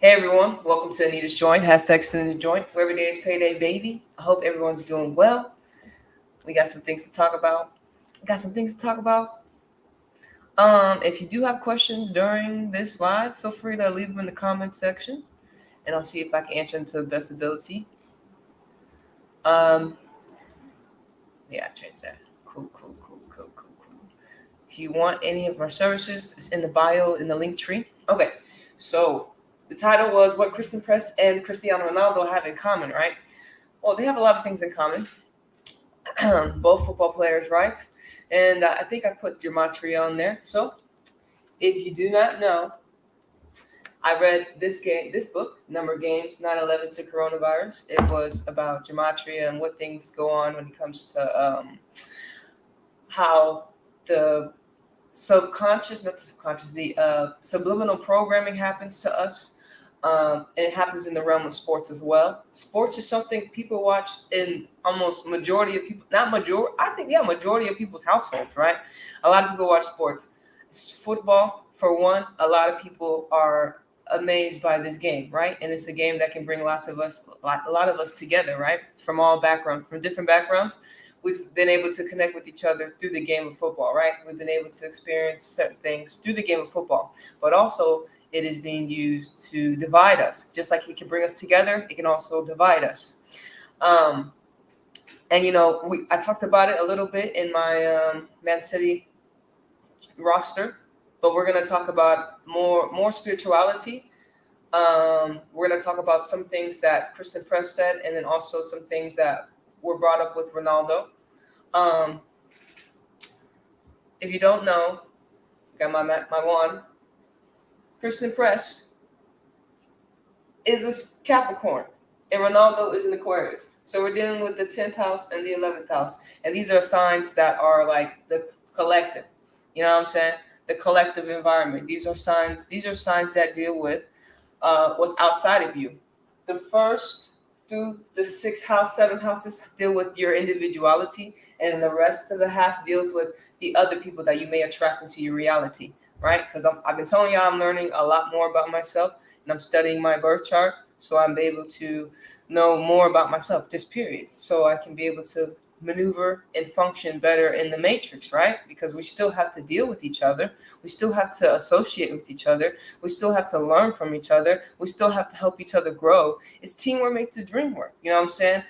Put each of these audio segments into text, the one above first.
Hey everyone, welcome to Anita's Joint, hashtag extendAJoint, where every day is payday, baby. I hope everyone's doing well. We got some things to talk about. If you do have questions during this live, feel free to leave them in the comment section, and I'll see if I can answer them to the best ability. Um, yeah, I changed that. Cool. If you want any of our services, it's in the bio in the link tree. Okay, so the title was what Christen Press and Cristiano Ronaldo have in common, right? Well, they have a lot of things in common. Both football players, right? And I think I put Gematria on there. So if you do not know, I read this book, Number Games, 9/11 to Coronavirus. It was about Gematria and what things go on when it comes to how the subliminal programming happens to us. And it happens in the realm of sports as well. Sports is something people watch in almost majority of people, not majority, I think, yeah, majority of people's households, right? A lot of people watch sports. It's football, for one, a lot of people are amazed by this game, right? And it's a game that can bring a lot of us together, right? From all backgrounds, from different backgrounds. We've been able to connect with each other through the game of football, right? We've been able to experience certain things through the game of football, but also it is being used to divide us. Just like it can bring us together, it can also divide us. And I talked about it a little bit in my Man City roster, but we're gonna talk about more spirituality. We're gonna talk about some things that Christen Press said, and then also some things that were brought up with Ronaldo. If you don't know, got my wand. Christen Press is a Capricorn, and Ronaldo is an Aquarius. So we're dealing with the 10th house and the 11th house, and these are signs that are like the collective. You know what I'm saying? The collective environment. These are signs that deal with what's outside of you. The first through the 6th house, 7 houses deal with your individuality, and the rest of the half deals with the other people that you may attract into your reality, right? Because I've been telling you I'm learning a lot more about myself, and I'm studying my birth chart, so I'm able to know more about myself, just period. So I can be able to maneuver and function better in the matrix, right? Because we still have to deal with each other. We still have to associate with each other. We still have to learn from each other. We still have to help each other grow. It's teamwork makes the dream work. You know what I'm saying?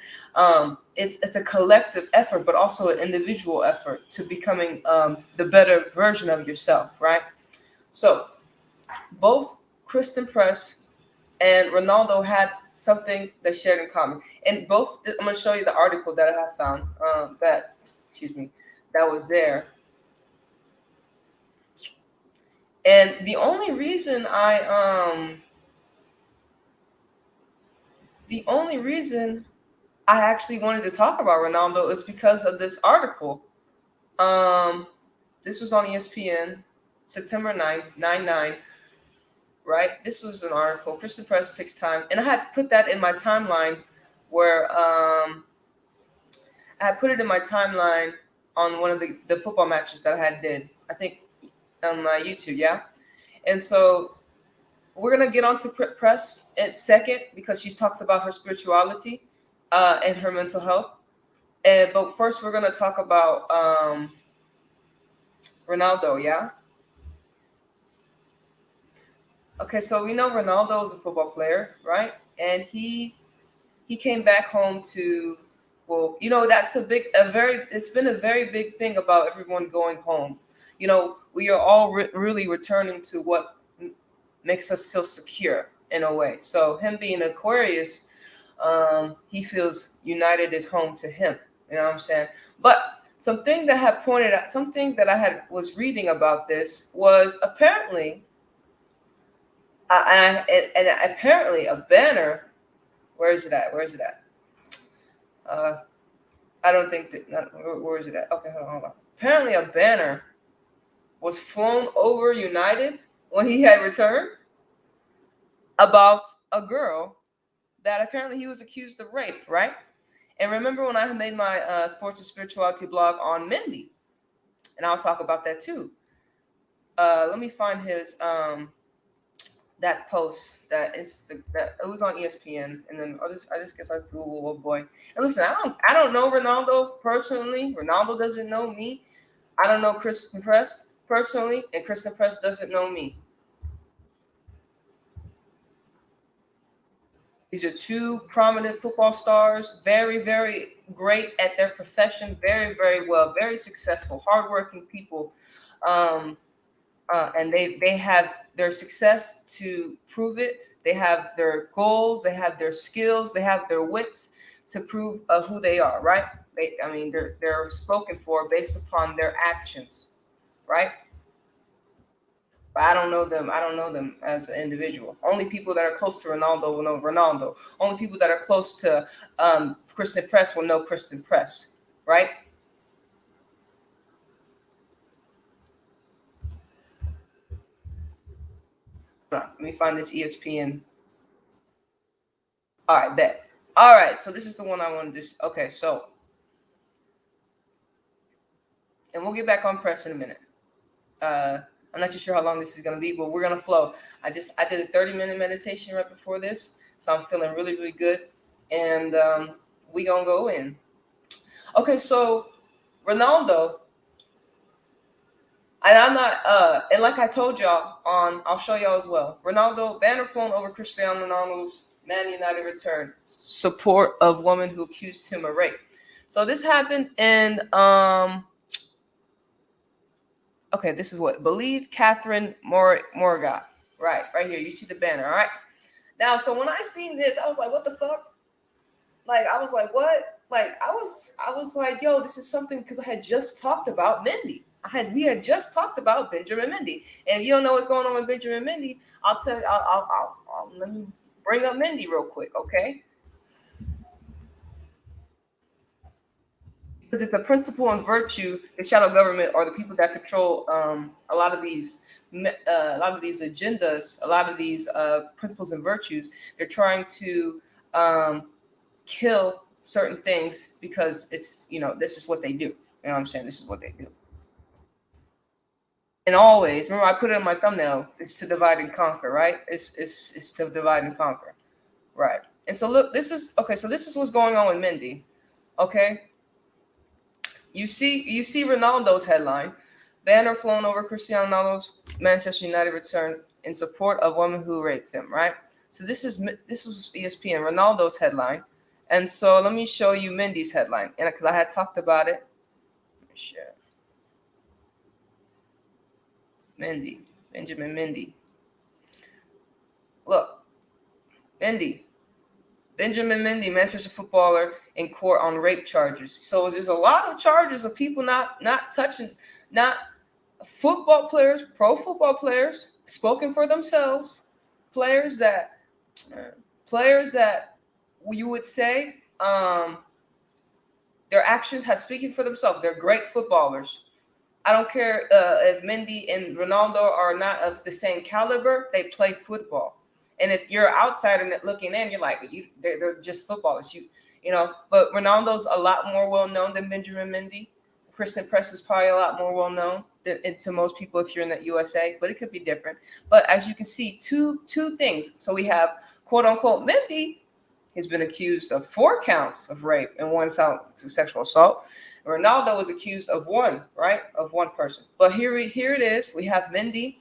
It's a collective effort, but also an individual effort to becoming the better version of yourself, right? So both Christen Press and Ronaldo had something they shared in common. And both, I'm going to show you the article that I have found that was there. And the only reason I actually wanted to talk about Ronaldo is because of this article. This was on ESPN, September 9th, 9/9. Right? This was an article. Christen Press takes time. And I had put that in my timeline where I had put it in my timeline on one of the football matches that I had did. I think on my YouTube, yeah? And so we're going to get on to Press in second because she talks about her spirituality and her mental health. But first we're going to talk about Ronaldo, yeah? Okay, so we know Ronaldo is a football player, right? And he came back home to, well, that's it's been a very big thing about everyone going home. We are all really returning to what makes us feel secure in a way. So him being Aquarius, he feels United is home to him. You know what I'm saying? But something that was reading about this was apparently, and apparently a banner. Where is it at? I don't think that. Where is it at? Okay, hold on. Apparently, a banner was flown over United when he had returned about a girl that apparently he was accused of rape, right? And remember when I had made my sports and spirituality blog on Mindy, and I'll talk about that too. Let me find that post that it was on ESPN, and then I just guess I Google, oh boy. And listen, I don't know Ronaldo personally. Ronaldo doesn't know me. I don't know Christen Press personally, and Christen Press doesn't know me. These are two prominent football stars, very, very great at their profession, very, very well, very successful, hardworking people. Um, and they have their success to prove it. They have their goals, they have their skills, they have their wits to prove who they are, right? They're spoken for based upon their actions, right? But I don't know them. I don't know them as an individual. Only people that are close to Ronaldo will know Ronaldo. Only people that are close to Christen Press will know Christen Press, right? Let me find this ESPN. All right, bet. All right, so this is the one I wanted to. Okay, so, and we'll get back on press in a minute. I'm not too sure how long this is gonna be, but we're gonna flow. I did a 30-minute meditation right before this, so I'm feeling really, really good, and we gonna go in. Okay, so Ronaldo, and I'm not, and like I told y'all I'll show y'all as well. Ronaldo banner flown over Cristiano Ronaldo's Man United return, support of woman who accused him of rape. So this happened in okay, this is what believe Catherine Morgat. Right here. You see the banner, all right? Now, so when I seen this, I was like, what the fuck? Like, I was like, what? Like, I was like, yo, this is something because I had just talked about Mendy. We had just talked about Benjamin Mendy. And if you don't know what's going on with Benjamin Mendy, I'll tell you, let me bring up Mendy real quick, okay? Because it's a principle and virtue. The shadow government are the people that control a lot of these agendas, a lot of these principles and virtues. They're trying to kill certain things because it's this is what they do. You know what I'm saying? This is what they do. And always remember, I put it in my thumbnail. It's to divide and conquer, right? It's to divide and conquer, right? And so look, this is okay. So this is what's going on with Mendy, okay? You see Ronaldo's headline: banner flown over Cristiano Ronaldo's Manchester United return in support of woman who raped him. Right. So this was ESPN Ronaldo's headline, and so let me show you Mendy's headline, and because I had talked about it. Let me share. Mendy, Benjamin Mendy. Look, Mendy. Benjamin Mendy, Manchester footballer, in court on rape charges. So there's a lot of charges of people not touching, not football players, pro football players, spoken for themselves, players that you would say their actions have speaking for themselves. They're great footballers. I don't care if Mendy and Ronaldo are not of the same caliber. They play football. And if you're an outsider looking in, you're like, they're just footballers. But Ronaldo's a lot more well known than Benjamin Mendy. Christen Press is probably a lot more well known to most people if you're in the USA, but it could be different. But as you can see, two things. So we have quote unquote Mendy has been accused of 4 counts of rape and 1 count of sexual assault. Ronaldo was accused of one person. But here it is. We have Mendy.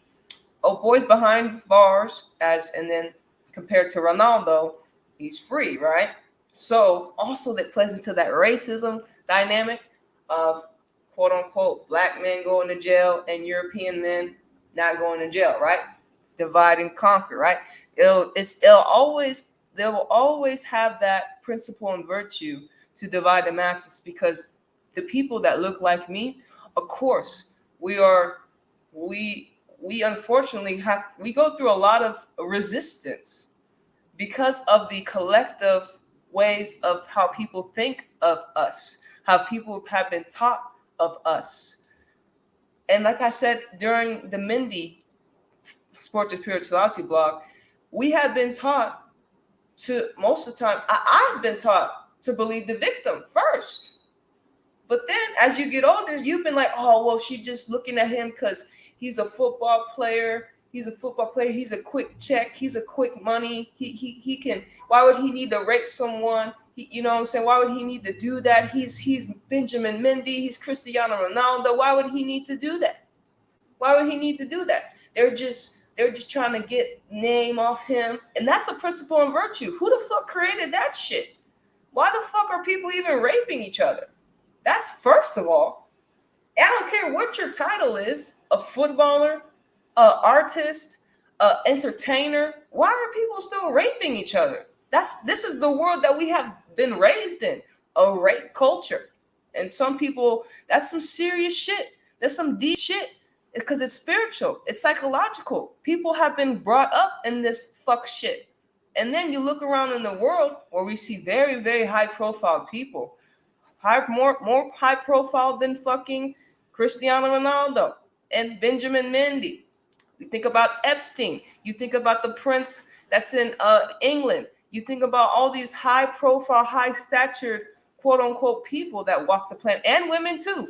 Oh, boys behind bars, and then compared to Ronaldo, he's free, right? So also that plays into that racism dynamic of quote unquote black men going to jail and European men not going to jail, right? Divide and conquer, right? They'll always have that principle and virtue to divide the masses because the people that look like me, of course, we unfortunately we go through a lot of resistance because of the collective ways of how people think of us, how people have been taught of us. And like I said, during the Mendy Sports and Spirituality blog, we have been taught to, most of the time, I've been taught to believe the victim first. But then as you get older, you've been like, oh, well, she's just looking at him because he's a football player. He's a football player. He's a quick check. He's a quick money. He can. Why would he need to rape someone? You know what I'm saying? Why would he need to do that? He's Benjamin Mendy. He's Cristiano Ronaldo. Why would he need to do that? Why would he need to do that? They're just trying to get name off him, and that's a principle and virtue. Who the fuck created that shit? Why the fuck are people even raping each other? That's first of all. I don't care what your title is, a footballer, an artist, an entertainer. Why are people still raping each other? This is the world that we have been raised in, a rape culture. And some people, that's some serious shit. That's some deep shit. Because it's spiritual. It's psychological. People have been brought up in this fuck shit. And then you look around in the world where we see very, very high profile people. More high profile than fucking Cristiano Ronaldo and Benjamin Mendy. You think about Epstein. You think about the prince that's in England. You think about all these high profile, high statured, quote unquote, people that walk the planet, and women too.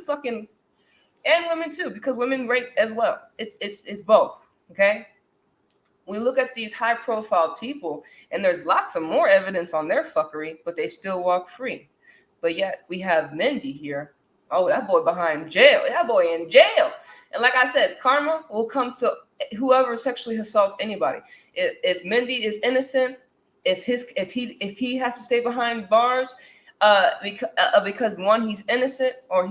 And women too, because women rape as well. It's both. Okay. We look at these high profile people, and there's lots of more evidence on their fuckery, but they still walk free. But yet we have Mendy here. Oh, that boy behind jail. That boy in jail. And like I said, karma will come to whoever sexually assaults anybody. If Mendy is innocent, if he has to stay behind bars, because one, he's innocent, or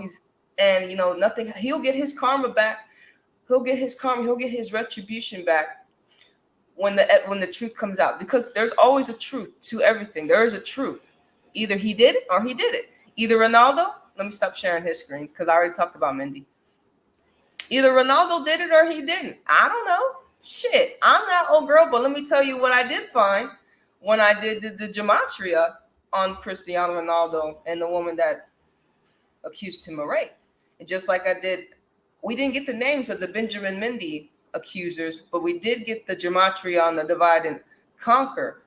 nothing, he'll get his karma back. He'll get his retribution back when the truth comes out, because there's always a truth to everything. There is a truth. Either he did it or he did it. Either Ronaldo, let me stop sharing his screen because I already talked about Mendy. Either Ronaldo did it or he didn't. I don't know. Shit, I'm not old girl, but let me tell you what I did find when I did the Gematria on Cristiano Ronaldo and the woman that accused him of rape. And just like I did, we didn't get the names of the Benjamin Mendy accusers, but we did get the Gematria on the divide and conquer.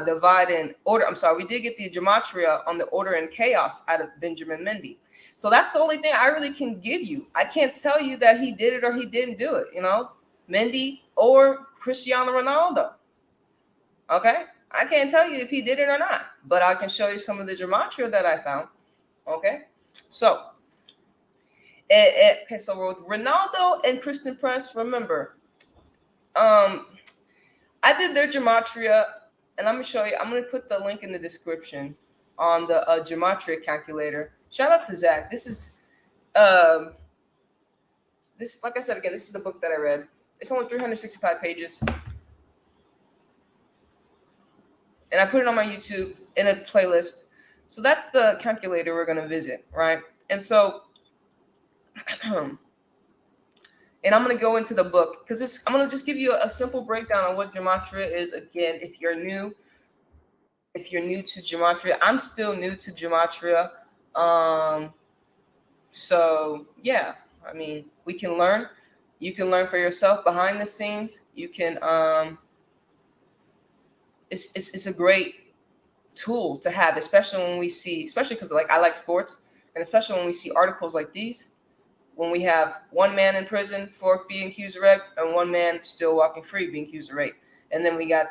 Divide and order. I'm sorry, we did get the Gematria on the order and chaos out of Benjamin Mendy. So that's the only thing I really can give you. I can't tell you that he did it or he didn't do it, Mendy or Cristiano Ronaldo. Okay? I can't tell you if he did it or not, but I can show you some of the Gematria that I found. Okay? So, so with Ronaldo and Christen Press, remember, I did their Gematria. And I'm going to show you, I'm going to put the link in the description on the Gematria calculator. Shout out to Zach. This is, like I said, again, this is the book that I read. It's only 365 pages. And I put it on my YouTube in a playlist. So that's the calculator we're going to visit, right? And so, and I'm going to go into the book because I'm going to just give you a simple breakdown on what Gematria is. Again, if you're new to Gematria, I'm still new to Gematria. So yeah, I mean, we can learn. You can learn for yourself behind the scenes. You can, it's a great tool to have, especially because like I like sports, and especially when we see articles like these. When we have one man in prison for being accused of rape and one man still walking free being accused of rape. And then we got,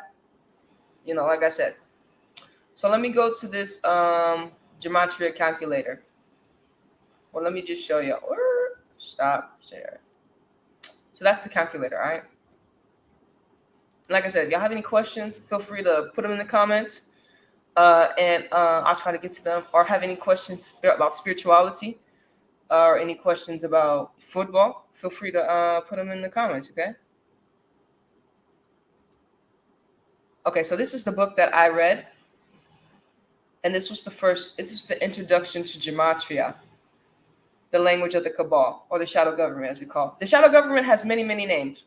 like I said. So let me go to this Gematria calculator. Well, let me just show you. Stop share. So that's the calculator, all right? Like I said, if y'all have any questions, feel free to put them in the comments. And I'll try to get to them. Or have any questions about spirituality. Or any questions about football, feel free to put them in the comments, okay? Okay, so this is the book that I read. And this is the introduction to Gematria, the language of the cabal, or the shadow government, as we call it. The shadow government has many, many names.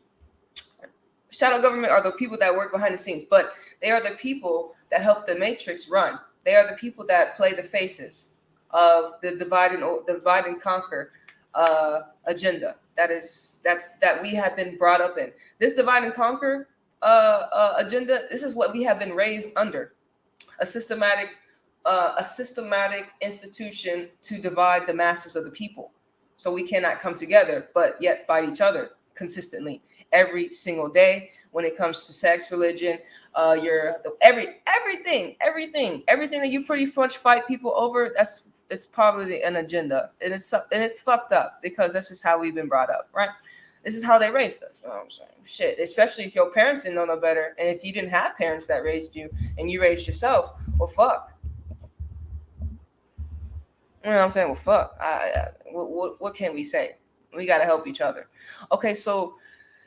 Shadow government are the people that work behind the scenes, but they are the people that help the matrix run. They are the people that play the faces of the divide and conquer agenda that we have been brought up in. This divide and conquer agenda, this is what we have been raised under. A systematic institution to divide the masses of the people. So we cannot come together, but yet fight each other consistently. every single day. When it comes to sex, religion, everything that you pretty much fight people over, it's probably an agenda, and it's fucked up because that's just how we've been brought up, right? This is how they raised us. You know what I'm saying? Shit, especially if your parents didn't know no better, and if you didn't have parents that raised you and you raised yourself, well, fuck. You know what I'm saying? Well, fuck. What can we say? We got to help each other. Okay, so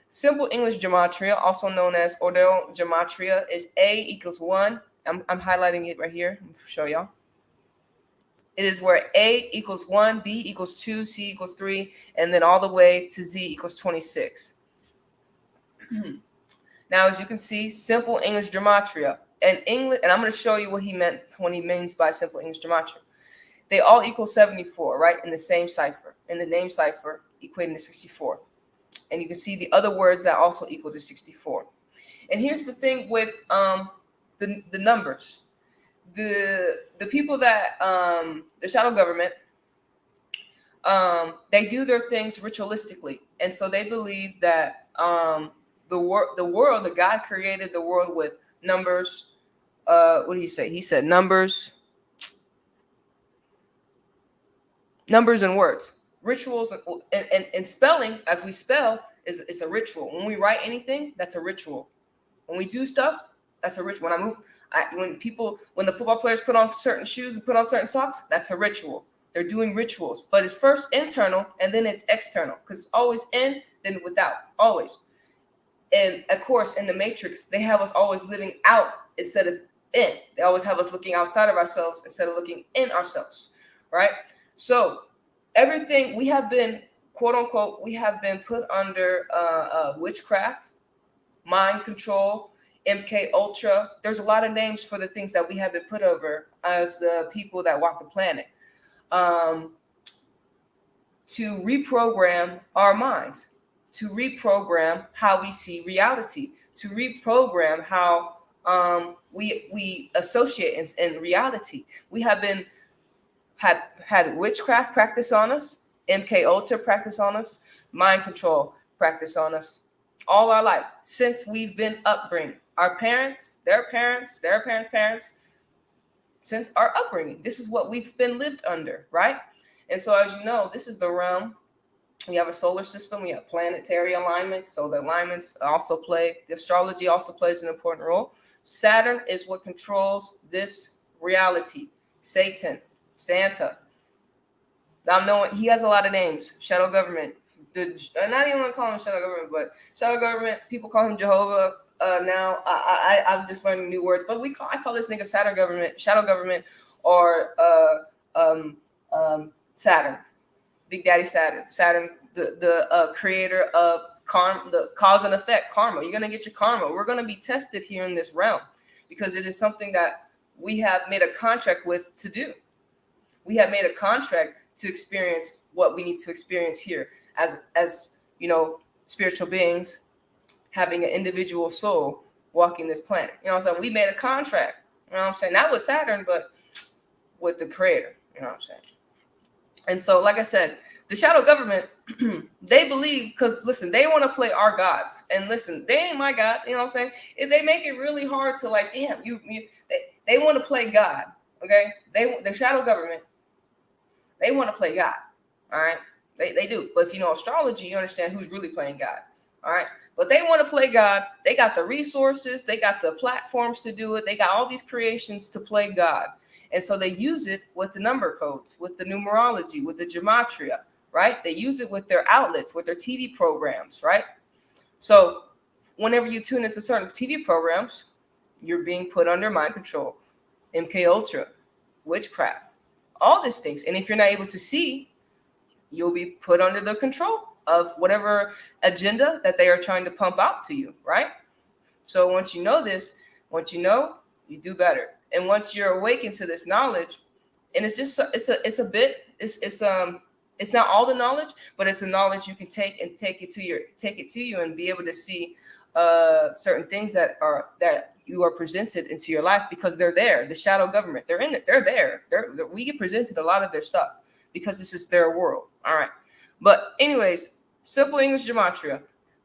simple English gematria, also known as Ordell gematria, is A equals 1. I'm highlighting it right here. Let me show y'all. It is where A equals 1, B equals 2, C equals 3, and then all the way to Z equals 26. Now, as you can see, simple English gematria. And I'm going to show you what he meant when he means by simple English gematria. They all equal 74, right? In the same cipher, in the name cipher, equating to 64. And you can see the other words that also equal to 64. And here's the thing with the numbers. The people that the shadow government, they do their things ritualistically, and so they believe that the God created the world with numbers. What do you say? He said numbers and words, rituals, and spelling. As we spell is a ritual. When we write anything, that's a ritual. When we do stuff, that's a ritual. When the football players put on certain shoes and put on certain socks, that's a ritual. They're doing rituals, but it's first internal and then it's external, because it's always in, then without, always. And of course, in the Matrix, they have us always living out instead of in. They always have us looking outside of ourselves instead of looking in ourselves, right? So everything we have been, quote unquote, we have been put under witchcraft, mind control, MK Ultra. There's a lot of names for the things that we have been put over as the people that walk the planet, to reprogram our minds, to reprogram how we see reality, to reprogram how we associate in reality. We have been had witchcraft practice on us, MK Ultra practice on us, mind control practice on us all our life since we've been upbringing. Our parents, their parents, parents, since our upbringing. This is what we've been lived under, right? And so, as you know, this is the realm. We have a solar system. We have planetary alignments. So the alignments also play. The astrology also plays an important role. Saturn is what controls this reality. Satan, Santa. I'm knowing he has a lot of names. Shadow government. Not even want to call him shadow government, but shadow government. People call him Jehovah. Now I'm just learning new words, but I call this nigga Saturn government, shadow government, or Saturn, Big Daddy Saturn, the creator of karma, the cause and effect, karma. You're gonna get your karma. We're gonna be tested here in this realm because it is something that we have made a contract with to do. We have made a contract to experience what we need to experience here as you know, spiritual beings having an individual soul walking this planet. You know what I'm saying? We made a contract. You know what I'm saying? Not with Saturn, but with the creator. You know what I'm saying? And so, like I said, the shadow government, they believe, because listen, they want to play our gods. And listen, they ain't my God. You know what I'm saying? If they make it really hard to, like, damn, they want to play God. Okay? The shadow government, they want to play God. All right? They do. But if you know astrology, you understand who's really playing God. All right. But they want to play God. They got the resources. They got the platforms to do it. They got all these creations to play God. And so they use it with the number codes, with the numerology, with the gematria, right? They use it with their outlets, with their TV programs, right? So whenever you tune into certain TV programs, you're being put under mind control, MK Ultra, witchcraft, all these things. And if you're not able to see, you'll be put under the control of whatever agenda that they are trying to pump out to you, right? So once you know this, you do better. And once you're awakened to this knowledge, and it's not all the knowledge, but it's the knowledge you can take it to you and be able to see certain things that you are presented into your life because they're there. The shadow government, they're in it. They're there. We get presented a lot of their stuff because this is their world. All right. But anyways, simple English gematria.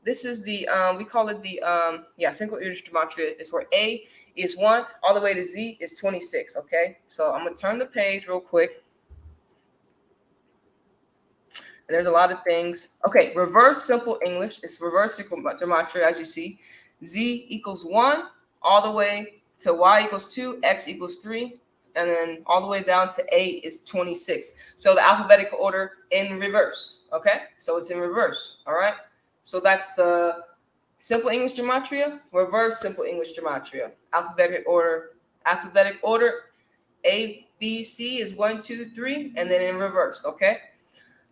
this is the we call it the simple English gematria. Is where A is 1 all the way to Z is 26. Okay, so I'm gonna turn the page real quick. And there's a lot of things. Okay, reverse simple English. It's reverse simple gematria, as you see. Z equals 1 all the way to Y equals 2, X equals 3, and then all the way down to A is 26. So the alphabetical order in reverse. Okay, so it's in reverse. All right. So that's the simple English gematria, reverse simple English gematria. Alphabetic order. A, B, C is 1, 2, 3, and then in reverse. Okay.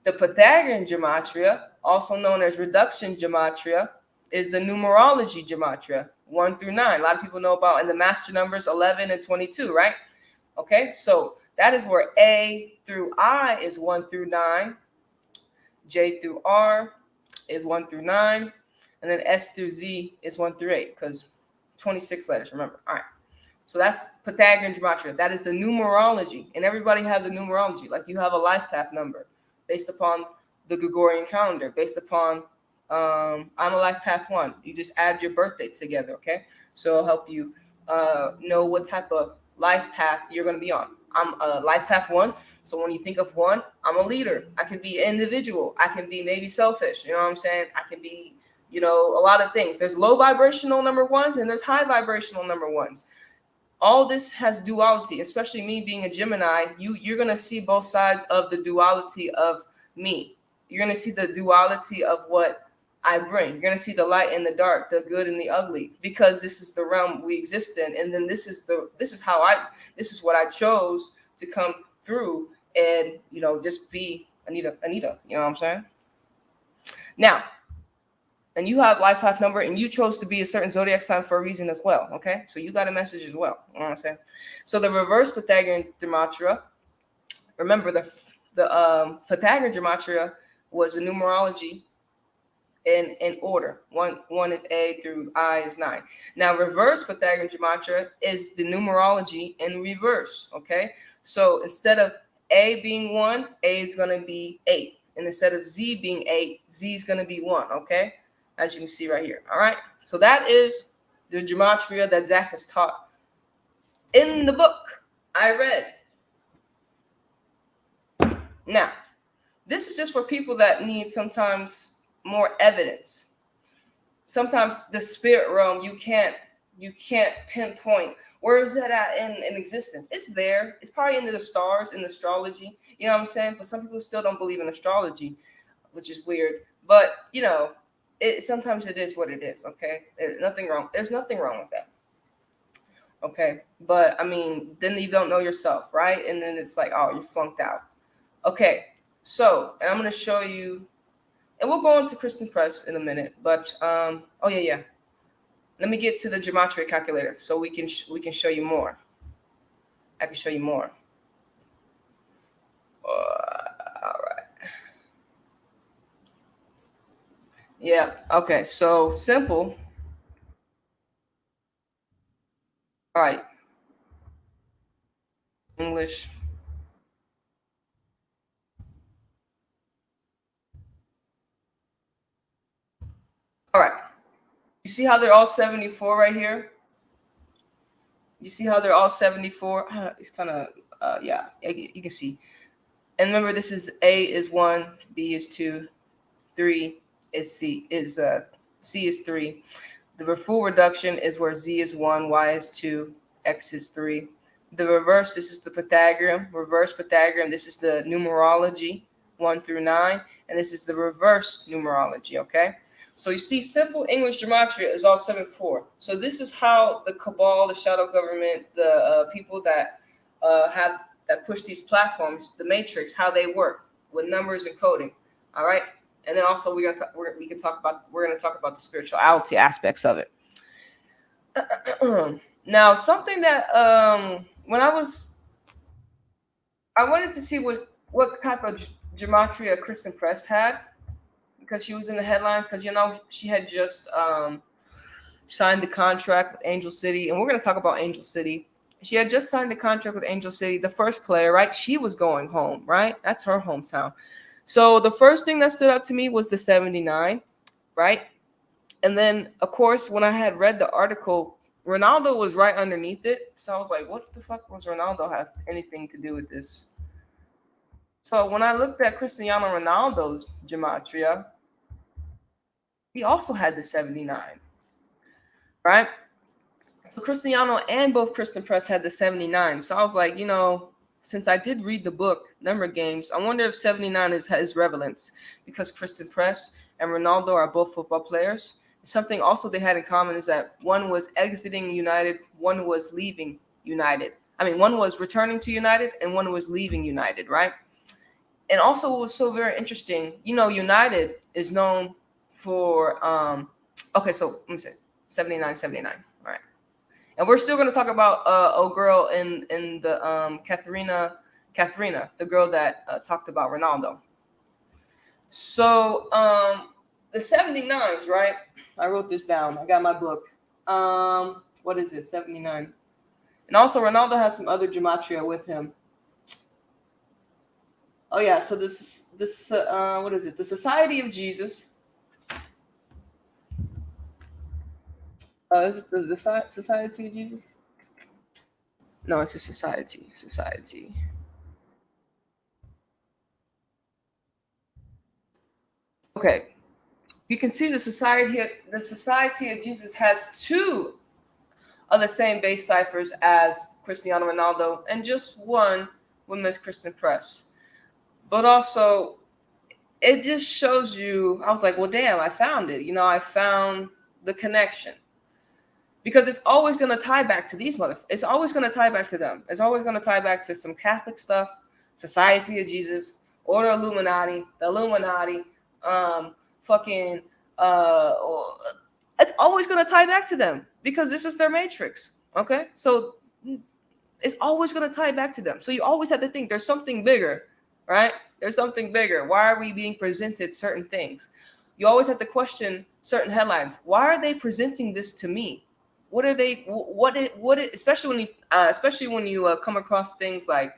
The Pythagorean gematria, also known as reduction gematria, is the numerology gematria, 1 through 9. A lot of people know about in the master numbers 11 and 22, right? Okay, so that is where A through I is 1 through 9, J through R is 1 through 9, and then S through Z is 1 through 8, because 26 letters, remember. All right. So that's Pythagorean gematria. That is the numerology, and everybody has a numerology. Like you have a life path number based upon the Gregorian calendar, based upon I'm a life path 1. You just add your birthday together, okay? So it'll help you know what type of life path you're going to be on. I'm a life path 1. So when you think of 1, I'm a leader. I can be an individual. I can be maybe selfish. You know what I'm saying? I can be, a lot of things. There's low vibrational number 1s and there's high vibrational number 1s. All this has duality, especially me being a Gemini. You're going to see both sides of the duality of me. You're going to see the duality of what I bring. You're going to see the light and the dark, the good and the ugly, because this is the realm we exist in. And then this is what I chose to come through and, just be Anita, you know what I'm saying? Now, and you have life path number, and you chose to be a certain zodiac sign for a reason as well. Okay, so you got a message as well. You know what I'm saying? So the reverse Pythagorean gematria. Remember the Pythagorean gematria was a numerology in order. One is A through I is 9. Now reverse Pythagorean gematria is the numerology in reverse. Okay, so instead of A being 1, A is going to be 8, and instead of Z being 8, Z is going to be 1. Okay. As you can see right here. All right. So that is the gematria that Zach has taught in the book I read. Now, this is just for people that need sometimes more evidence. Sometimes the spirit realm, you can't pinpoint where is that at in existence. It's there. It's probably in the stars, in astrology. You know what I'm saying? But some people still don't believe in astrology, which is weird. But, sometimes it is what it is, okay? There's nothing wrong with that. Okay, but I mean, then you don't know yourself, right? And then it's like, oh, you flunked out. Okay, so, and I'm going to show you, and we'll go into Christen Press in a minute, but, yeah. Let me get to the Gematria calculator so we can show you more. I can show you more. All right. Yeah, okay, so simple. All right. English. All right. You see how they're all 74 right here? You see how they're all 74? It's kind of, you can see. And remember, this is A is 1, B is 2, 3 is C is 3. The full reduction is where Z is 1, Y is 2, X is 3. The reverse, this is the Pythagorean. Reverse Pythagorean, this is the numerology, 1 through 9. And this is the reverse numerology, okay? So you see, simple English gematria is all 7-4. So this is how the cabal, the shadow government, the people that push these platforms, the matrix, how they work with numbers and coding. All right, and then also we're going to talk about the spirituality aspects of it. Now, something that when I wanted to see what type of gematria Christen Press had, because she was in the headlines, because she had just signed the contract with Angel City, and we're going to talk about Angel City. She had just signed the contract with Angel City, the first player, right? She was going home, right? That's her hometown. So the first thing that stood out to me was the 79, right? And then, of course, when I had read the article, Ronaldo was right underneath it. So I was like, what the fuck was Ronaldo has anything to do with this? So when I looked at Cristiano Ronaldo's Gematria, he also had the 79, right? So Cristiano and both Christen Press had the 79. So I was like, since I did read the book, Number Games, I wonder if 79 has relevance because Christen Press and Ronaldo are both football players. Something also they had in common is that one was exiting United, one was leaving United. I mean, one was returning to United and one was leaving United, right? And also what was so very interesting, United is known for, okay, so let me say 79. All right. And we're still going to talk about old girl in the Katharina, the girl that talked about Ronaldo. So the 79s, right? I wrote this down. I got my book. What is it? 79. And also Ronaldo has some other gematria with him. Oh yeah, so this what is it? The Society of Jesus. Is it the Society of Jesus? No, it's a society. Society. Okay. You can see the Society of Jesus has two of the same base ciphers as Cristiano Ronaldo and just one with Miss Christen Press. But also, it just shows you, I was like, well, damn, I found it. I found the connection. Because it's always going to tie back to these motherfuckers. It's always going to tie back to them. It's always going to tie back to some Catholic stuff, Society of Jesus, Order Illuminati, the Illuminati, fucking, it's always going to tie back to them because this is their matrix. Okay. So it's always going to tie back to them. So you always have to think there's something bigger, right? There's something bigger. Why are we being presented certain things? You always have to question certain headlines. Why are they presenting this to me? What are they? Especially when you come across things like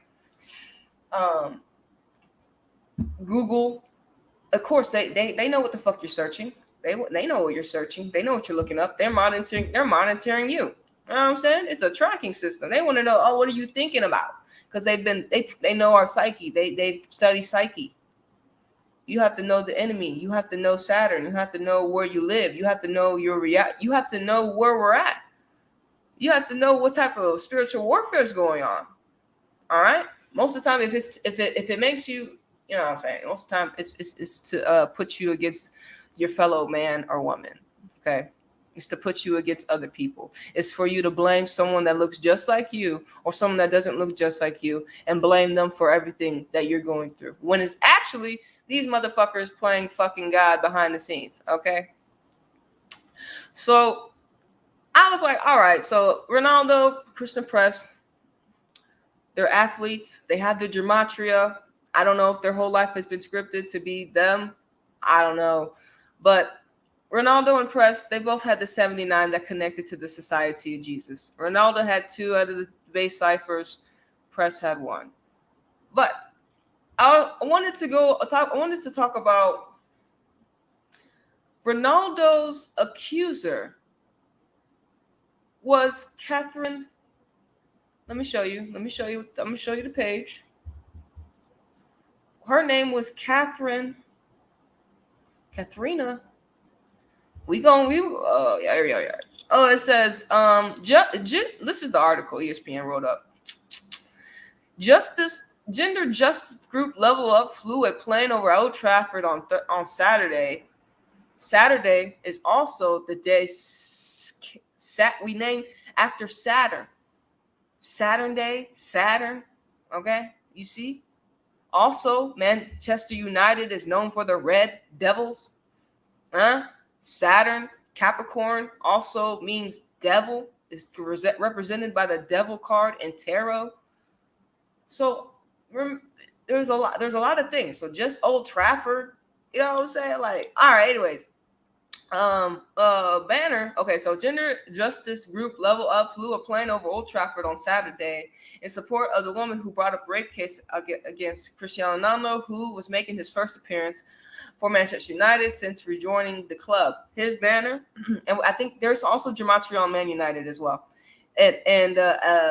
Google. Of course, they know what the fuck you're searching. They know what you're searching. They know what you're looking up. They're monitoring you. You know what I'm saying? It's a tracking system. They want to know, what are you thinking about? Because they know our psyche. They've studied psyche. You have to know the enemy. You have to know Saturn. You have to know where you live. You have to know your You have to know where we're at. You have to know what type of spiritual warfare is going on. All right. Most of the time, if it makes you, you know what I'm saying. Most of the time, it's to put you against your fellow man or woman. Okay. It's to put you against other people. It's for you to blame someone that looks just like you or someone that doesn't look just like you and blame them for everything that you're going through. When it's actually these motherfuckers playing fucking God behind the scenes. Okay. So I was like, all right, so Ronaldo, Christen Press, they're athletes. They have the gematria. I don't know if their whole life has been scripted to be them. I don't know. But Ronaldo and Press, they both had the 79 that connected to the Society of Jesus. Ronaldo had 2 out of the base ciphers. Press had 1. But I wanted to talk about Ronaldo's accuser was Catherine. Let me show you. I'm going to show you the page. Her name was Catherina. Yeah. Oh, it says, this is the article ESPN wrote up. Gender justice group level up flew a plane over Old Trafford on Saturday. Saturday is also the day we named after Saturn. Saturn Day, Saturn. Okay, you see? Also, Manchester United is known for the Red Devils. Saturn, Capricorn also means devil. Is represented by the devil card in tarot. So there's a lot of things. So just Old Trafford, you know what I'm saying? Like, all right, anyways. Banner. Okay, so gender justice group Level Up flew a plane over Old Trafford on Saturday in support of the woman who brought up rape case against Cristiano Ronaldo, who was making his first appearance for Manchester United since rejoining the club. Here's Banner, and I think there's also Gematria on Man United as well. And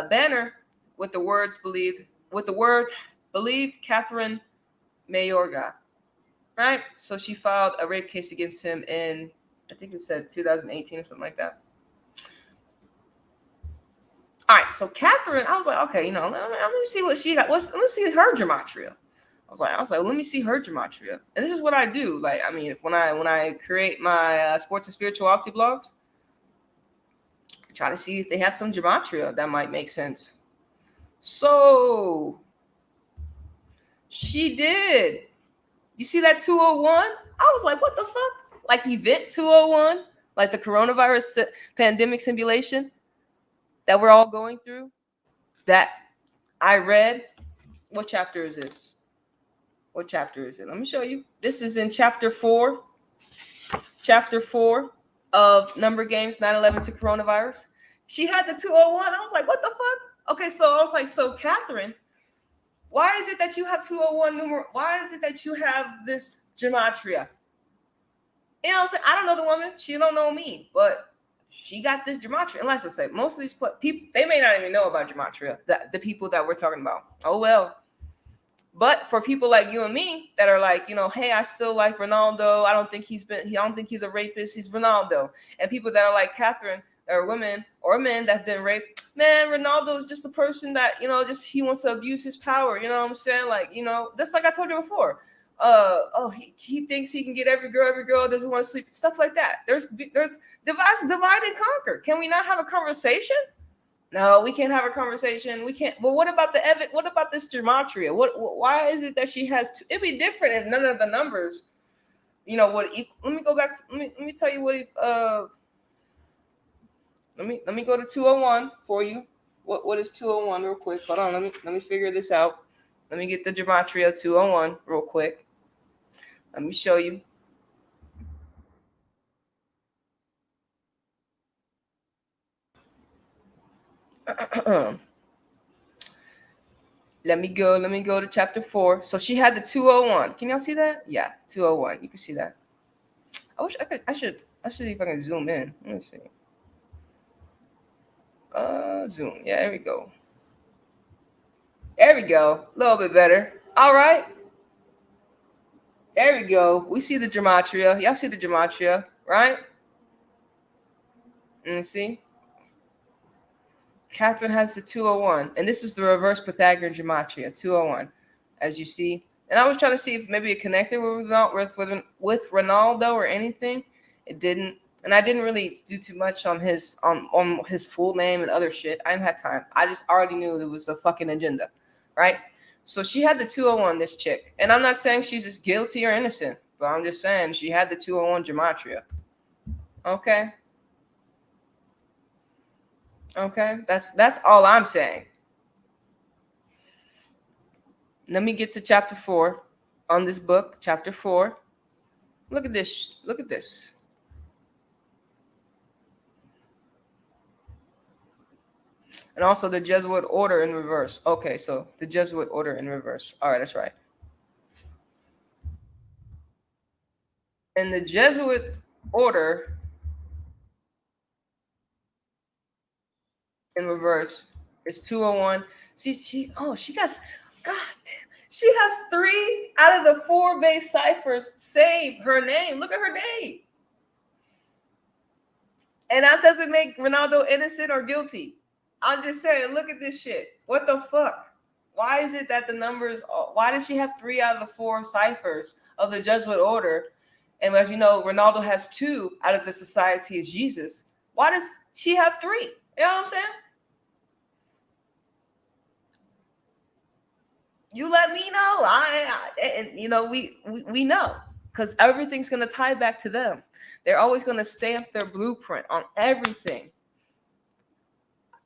Banner with the words believe Catherine Mayorga, right? So she filed a rape case against him in, I think it said 2018 or something like that. All right, so Catherine, I was like, okay, let me see what she got. Let me see her gematria. I was like, let me see her gematria. And this is what I do. Like, I mean, when I create my sports and spirituality blogs, I try to see if they have some gematria that might make sense. So she did. You see that 201? I was like, what the fuck? Like event 201? Like the coronavirus pandemic simulation that we're all going through? That I read. What chapter is this? What chapter is it? Let me show you. This is in chapter 4. Chapter 4 of Number Games 9/11 to Coronavirus. She had the 201. I was like, what the fuck? Okay, so I was like, so Catherine, why is it that you have 201 numeral? Why is it that you have this gematria? You know what I'm saying? I don't know the woman. She don't know me, but she got this gematria. And like I say, most of these people, they may not even know about gematria, the people that we're talking about. Oh, well. But for people like you and me that are like, hey, I still like Ronaldo. I don't think he's a rapist. He's Ronaldo. And people that are like Catherine, or women or men that have been raped, man, Ronaldo is just a person that, just he wants to abuse his power. You know what I'm saying? Like, just like I told you before. He thinks he can get every girl doesn't want to sleep, stuff like that. There's divide and conquer. Can we not have a conversation? No, we can't have a conversation. We can't. But what about what about this gematria? Why is it that she has two? It'd be different if none of the numbers, would equal. Let me go back to, let me tell you what let me go to 201 for you. What is 201 real quick? Hold on, let me figure this out. Let me get the gematria 201 real quick. Let me show you. Let me go to chapter 4. So she had the 201. Can y'all see that? Yeah, 201. You can see that. I wish I could. I should see if I can zoom in. Let me see. Zoom. Yeah, there we go. There we go. A little bit better. All right. There we go. We see the gematria. Y'all see the gematria, right? And see, Catherine has the 201, and this is the reverse Pythagorean gematria, 201, as you see. And I was trying to see if maybe it connected with Ronaldo or anything. It didn't, and I didn't really do too much on his on his full name and other shit. I didn't have time. I just already knew it was a fucking agenda, right? So she had the 201, this chick, and I'm not saying she's just guilty or innocent, but I'm just saying she had the 201 gematria. Okay. Okay, that's all I'm saying. Let me get to chapter 4 on this book, chapter 4. Look at this. Look at this. And also the Jesuit order in reverse. Okay, so the Jesuit order in reverse. All right, that's right. And the Jesuit order in reverse is 201. See, she got, God damn. She has 3 out of the 4 base ciphers save her name. Look at her name. And that doesn't make Ronaldo innocent or guilty. I'm just saying, look at this shit. What the fuck? Why is it that the numbers, why does she have 3 out of the 4 ciphers of the Jesuit order? And as you know, Ronaldo has 2 out of the Society of Jesus. Why does she have 3? You know what I'm saying? You let me know. We know, because everything's going to tie back to them. They're always going to stamp their blueprint on everything.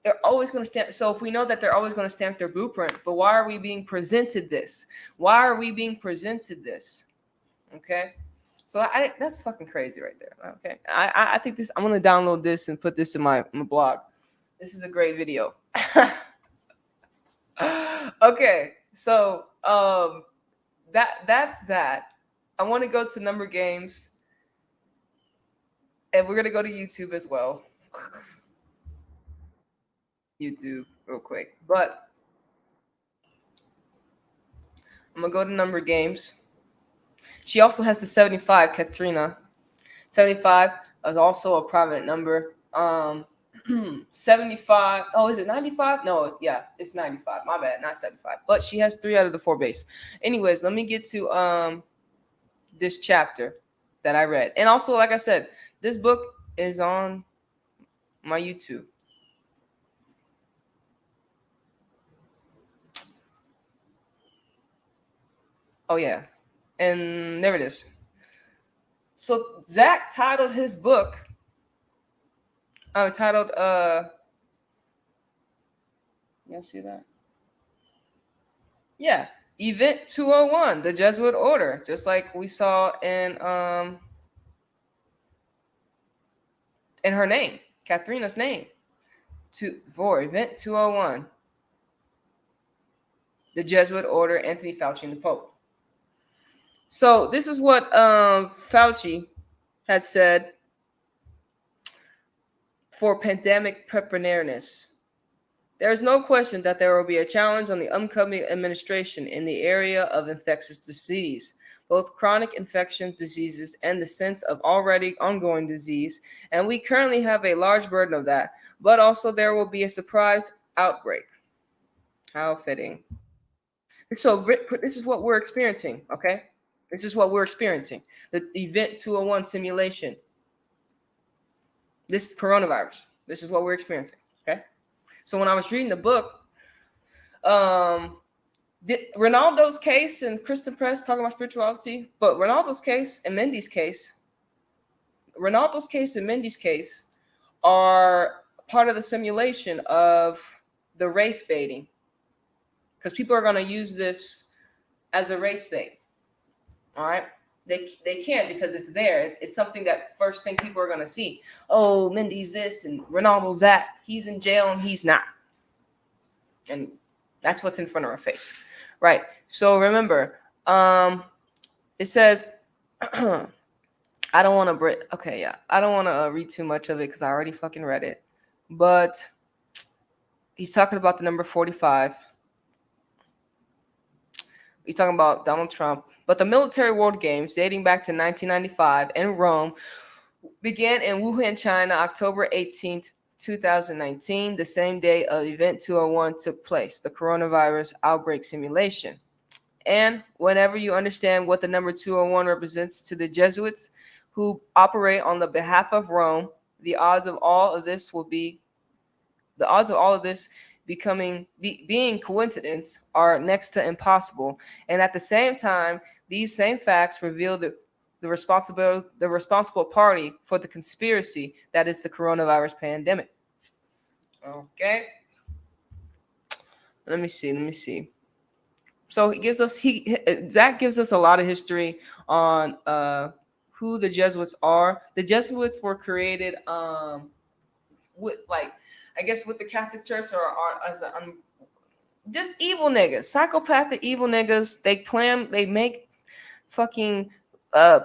They're always going to stamp. So if we know that they're always going to stamp their blueprint, but why are we being presented this? Why are we being presented this? Okay. So that's fucking crazy right there. Okay, I think this. I'm gonna download this and put this in my blog. This is a great video. Okay, so that's that. I want to go to number games, and we're gonna go to YouTube as well. YouTube real quick, but I'm gonna go to number games. She also has the 75, Katrina. 75 is also a prominent number. 75. Oh, is it 95? No, yeah, it's 95. My bad, not 75. But she has 3 out of the 4 base. Anyways, let me get to this chapter that I read. And also, like I said, this book is on my YouTube. Oh yeah. And there it is. So Zach titled his book titled you see that? Yeah, Event 201, the Jesuit order, just like we saw in her name, Katharina's name. For Event 201, the Jesuit order, Anthony Fauci and the Pope. So this is what Fauci had said for pandemic preparedness. There is no question that there will be a challenge on the upcoming administration in the area of infectious disease, both chronic infectious diseases and the sense of already ongoing disease, and we currently have a large burden of that, but also there will be a surprise outbreak. How fitting. So this is what we're experiencing, okay? This is what we're experiencing. The Event 201 simulation. This is coronavirus. This is what we're experiencing, okay? So when I was reading the book, Ronaldo's case and Christen Press talking about spirituality, but Ronaldo's case and Mindy's case are part of the simulation of the race baiting, because people are going to use this as a race bait. All right. They can't, because it's there. It's something that first thing people are going to see. Oh, Mindy's this and Ronaldo's that. He's in jail and he's not. And that's what's in front of our face. Right. So remember, it says, I don't want to I don't want to read too much of it because I already fucking read it. But he's talking about the number 45. He's talking about Donald Trump. But the military world games dating back to 1995 in Rome began in Wuhan, China, October 18th, 2019, the same day of Event 201 took place, the coronavirus outbreak simulation. And whenever you understand what the number 201 represents to the Jesuits who operate on the behalf of Rome, the odds of all of this being coincidence are next to impossible. And at the same time, these same facts reveal the responsible party for the conspiracy that is the coronavirus pandemic. Okay. Let me see. So Zach gives us a lot of history on who the Jesuits are. The Jesuits were created with the Catholic Church or as just evil niggas, psychopathic evil niggas. They make fucking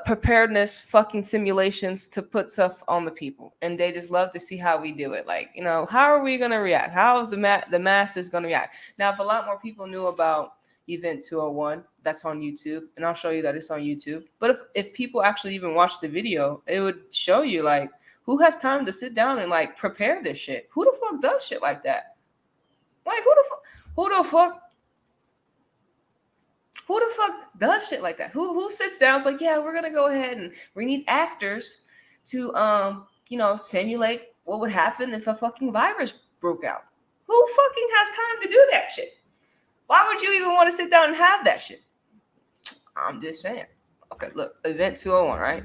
preparedness fucking simulations to put stuff on the people, and they just love to see how we do it. Like, how are we gonna react? How is the masses gonna react? Now, if a lot more people knew about Event 201, that's on YouTube, and I'll show you that it's on YouTube. But if people actually even watch the video, it would show you like who has time to sit down and like prepare this shit. Who the fuck does shit like that? Like who the fuck does shit like that? Who sits down? It's like, yeah, we're gonna go ahead and we need actors to simulate what would happen if a fucking virus broke out. Who fucking has time to do that shit? Why would you even want to sit down and have that shit? I'm just saying. Okay, look, Event 201, right?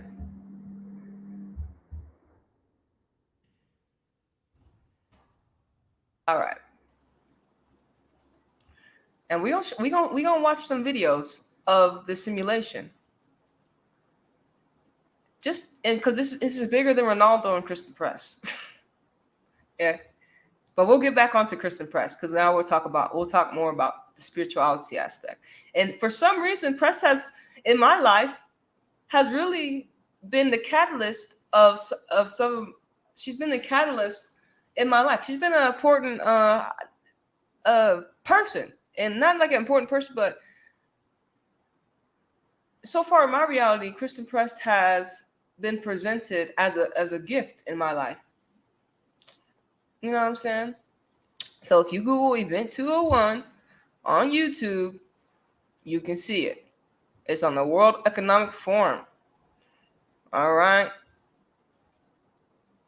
All right. And we gonna watch some videos of the simulation. because this is bigger than Ronaldo and Christen Press. Yeah. But we'll get back onto Christen Press because now we'll talk more about the spirituality aspect. And for some reason, Press in my life has really been the catalyst of some. She's been the catalyst in my life. She's been an important person, and not like an important person, but so far in my reality, Christen Press has been presented as a gift in my life. You know what I'm saying? So if you Google Event 201 on YouTube, you can see it. It's on the World Economic Forum. All right.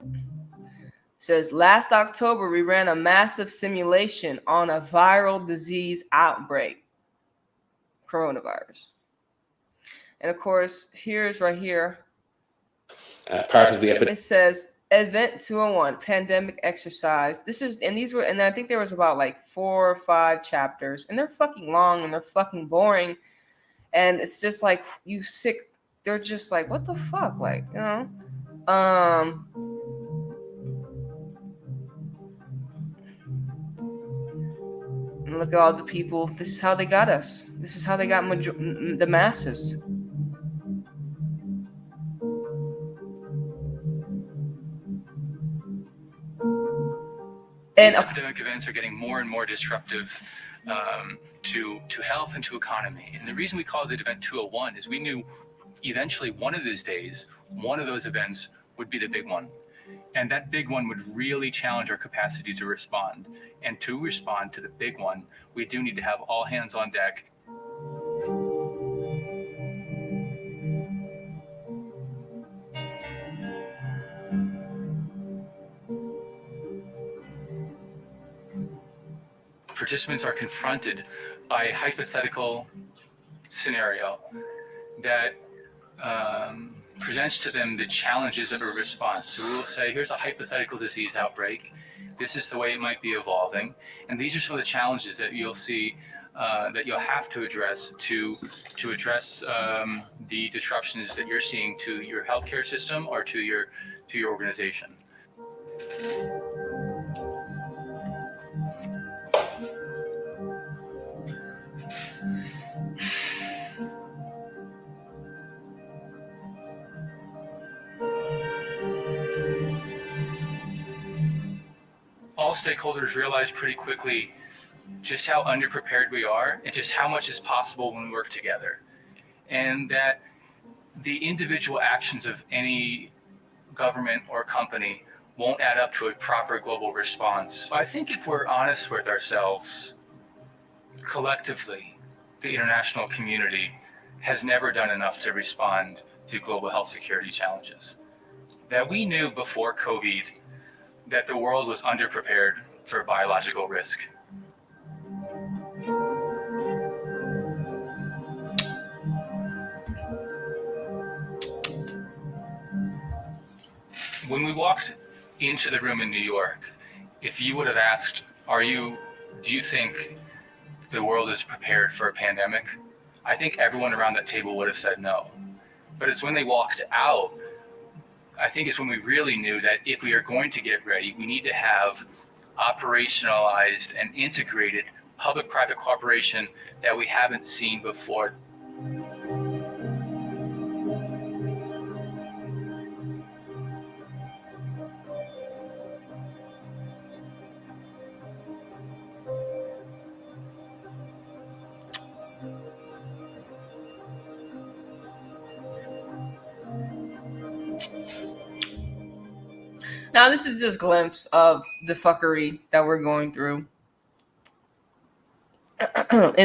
It says last October, we ran a massive simulation on a viral disease outbreak, coronavirus. And of course, here's right here. Part of the It says Event 201, pandemic exercise. And I think there was about like 4 or 5 chapters, and they're fucking long and they're fucking boring. And it's just like they're just like, what the fuck? Like, you know? And look at all the people. This is how they got us. This is how they got the masses. These epidemic events are getting more and more disruptive to health and to economy. And the reason we called it Event 201 is we knew eventually one of these days, one of those events would be the big one. And that big one would really challenge our capacity to respond. And to respond to the big one, we do need to have all hands on deck. Participants are confronted by a hypothetical scenario that presents to them the challenges of a response. So we will say, here's a hypothetical disease outbreak. This is the way it might be evolving. And these are some of the challenges that you'll see that you'll have to address to address the disruptions that you're seeing to your healthcare system or to your organization. All stakeholders realize pretty quickly just how underprepared we are and just how much is possible when we work together. And that the individual actions of any government or company won't add up to a proper global response. I think if we're honest with ourselves, collectively, the international community has never done enough to respond to global health security challenges. That we knew before COVID that the world was underprepared for biological risk. When we walked into the room in New York, if you would have asked, do you think the world is prepared for a pandemic? I think everyone around that table would have said no. But it's when they walked out, I think it's when we really knew that if we are going to get ready, we need to have operationalized and integrated public-private cooperation that we haven't seen before. Now, this is just a glimpse of the fuckery that we're going through. And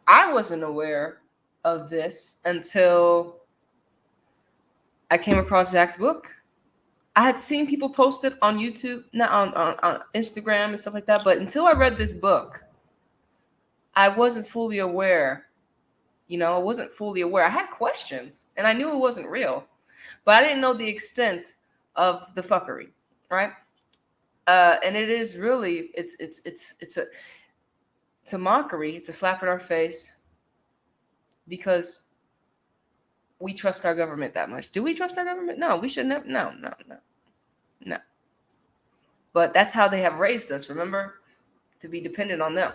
I wasn't aware of this until I came across Zach's book. I had seen people post it on YouTube, not on Instagram and stuff like that, but until I read this book, I wasn't fully aware. I wasn't fully aware. I had questions, and I knew it wasn't real. But I didn't know the extent of the fuckery, right? And it is really, it's a mockery. It's a slap in our face because we trust our government that much. Do we trust our government? No, we should never. No. But that's how they have raised us, remember? To be dependent on them.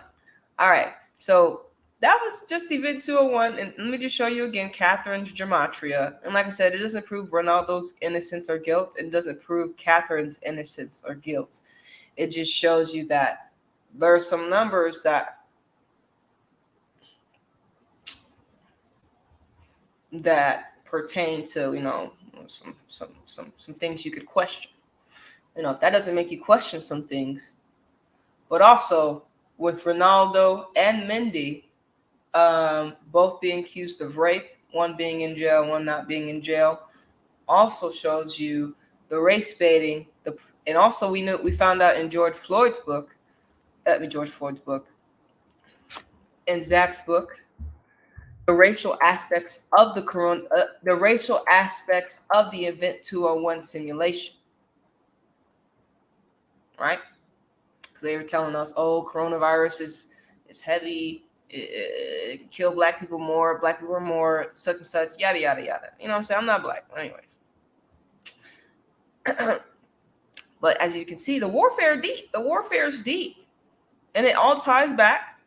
All right. So that was just event 201. And let me just show you again Catherine's Gematria. And like I said, it doesn't prove Ronaldo's innocence or guilt. It doesn't prove Catherine's innocence or guilt. It just shows you that there are some numbers that pertain to, you know, some things you could question. You know, if that doesn't make you question some things, but also with Ronaldo and Mindy, both being accused of rape, one being in jail, one not being in jail, also shows you the race baiting. And also we found out in George Floyd's book, in Zach's book, the racial aspects of the racial aspects of the Event 201 simulation, right? Because they were telling us, oh, coronavirus is heavy, it can kill black people more are more such and such, yada yada yada. You know what I'm saying? I'm not black, anyways. But as you can see, the warfare is deep, and it all ties back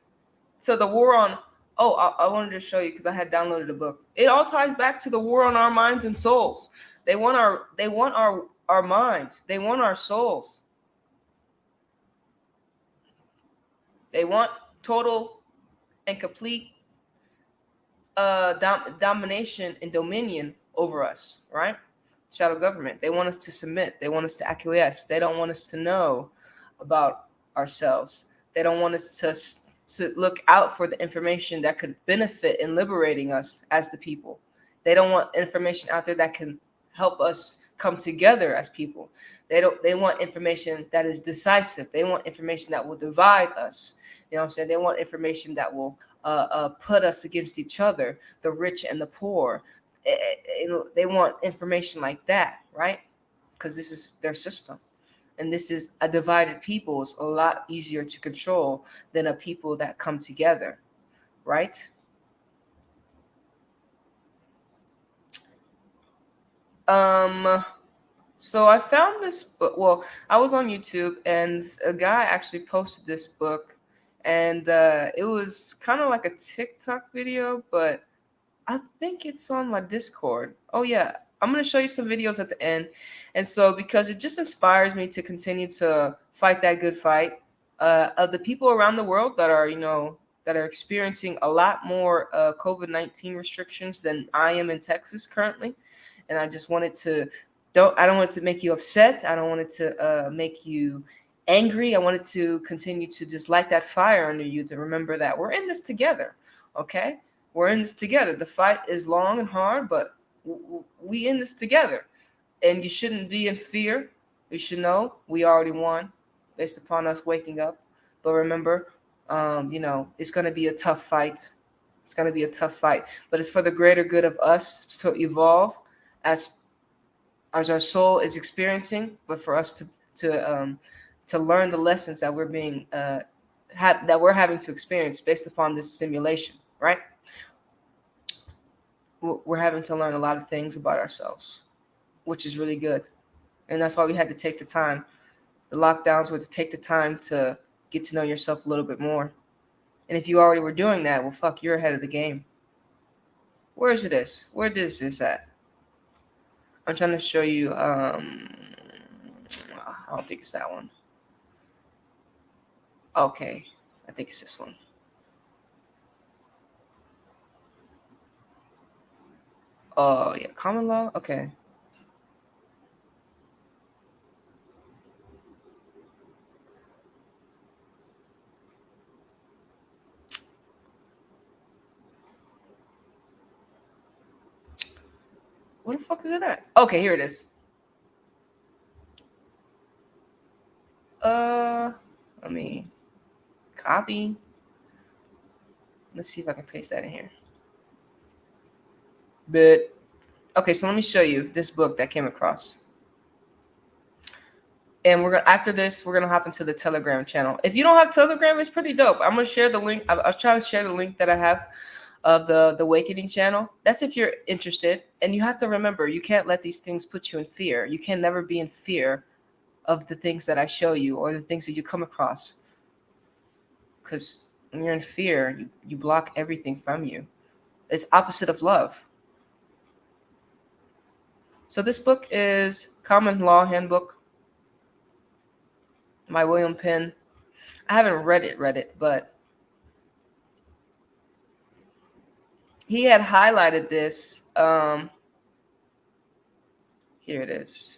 to the war on. Oh, I wanted to show you because I had downloaded a book. It all ties back to the war on our minds and souls. They want our minds. They want our souls. They want total and complete domination and dominion over us, right? Shadow government. They want us to submit. They want us to acquiesce. They don't want us to know about ourselves. They don't want us to look out for the information that could benefit in liberating us as the people. They don't want information out there that can help us come together as people. They want information that is decisive. They want information that will divide us. You know what I'm saying? They want information that will put us against each other, the rich and the poor. They want information like that, right? Because this is their system. And this is a divided people is a lot easier to control than a people that come together, right? So I found this book. Well, I was on YouTube and a guy actually posted this book, and it was kind of like a TikTok video, but I think it's on my Discord. Oh yeah, I'm going to show you some videos at the end. And so because it just inspires me to continue to fight that good fight of the people around the world that are, that are experiencing a lot more COVID-19 restrictions than I am in Texas currently. And I just wanted to, I don't want it to make you upset. I don't want it to make you angry. I wanted to continue to just light that fire under you to remember that we're in this together. Okay? We're in this together. The fight is long and hard, but we in this together. And you shouldn't be in fear. You should know we already won based upon us waking up. But remember, it's going to be a tough fight. It's going to be a tough fight. But it's for the greater good of us to evolve as our soul is experiencing, but for us to learn the lessons that we're being that we're having to experience based upon this simulation, right? We're having to learn a lot of things about ourselves, which is really good. And that's why we had to take the time. The lockdowns were to take the time to get to know yourself a little bit more. And if you already were doing that, well, fuck, you're ahead of the game. Where is it? Where is this at? I'm trying to show you. I don't think it's that one. Okay. I think it's this one. Oh, yeah. Common law? Okay. Where the fuck is it at? Okay, here it is. Let me copy. Let's see if I can paste that in here. But okay, so let me show you this book that came across. And after this, we're gonna hop into the Telegram channel. If you don't have Telegram, it's pretty dope. I'm gonna share the link. I'll try to share the link that I have of the Awakening channel. That's if you're interested. And you have to remember, you can't let these things put you in fear. You can never be in fear of the things that I show you or the things that you come across. Because when you're in fear, you block everything from you. It's opposite of love. So this book is Common Law Handbook by William Penn. I haven't read it, but he had highlighted this. Here it is.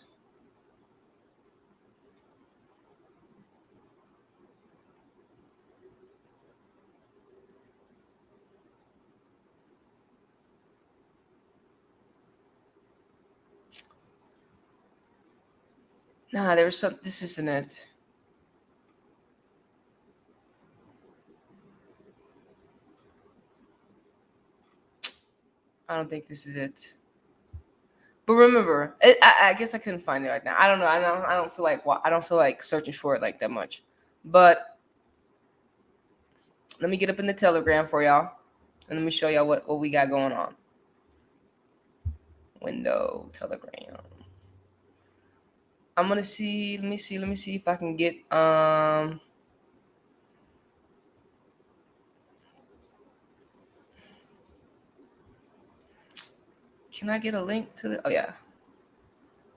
Nah, there was some. This isn't it. I don't think this is it. But remember, I guess I couldn't find it right now. I don't know. I don't feel like searching for it like that much. But let me get up in the Telegram for y'all, and let me show y'all what we got going on. Window Telegram. I'm gonna see. Let me see if I can get Can I get a link to the? Oh yeah.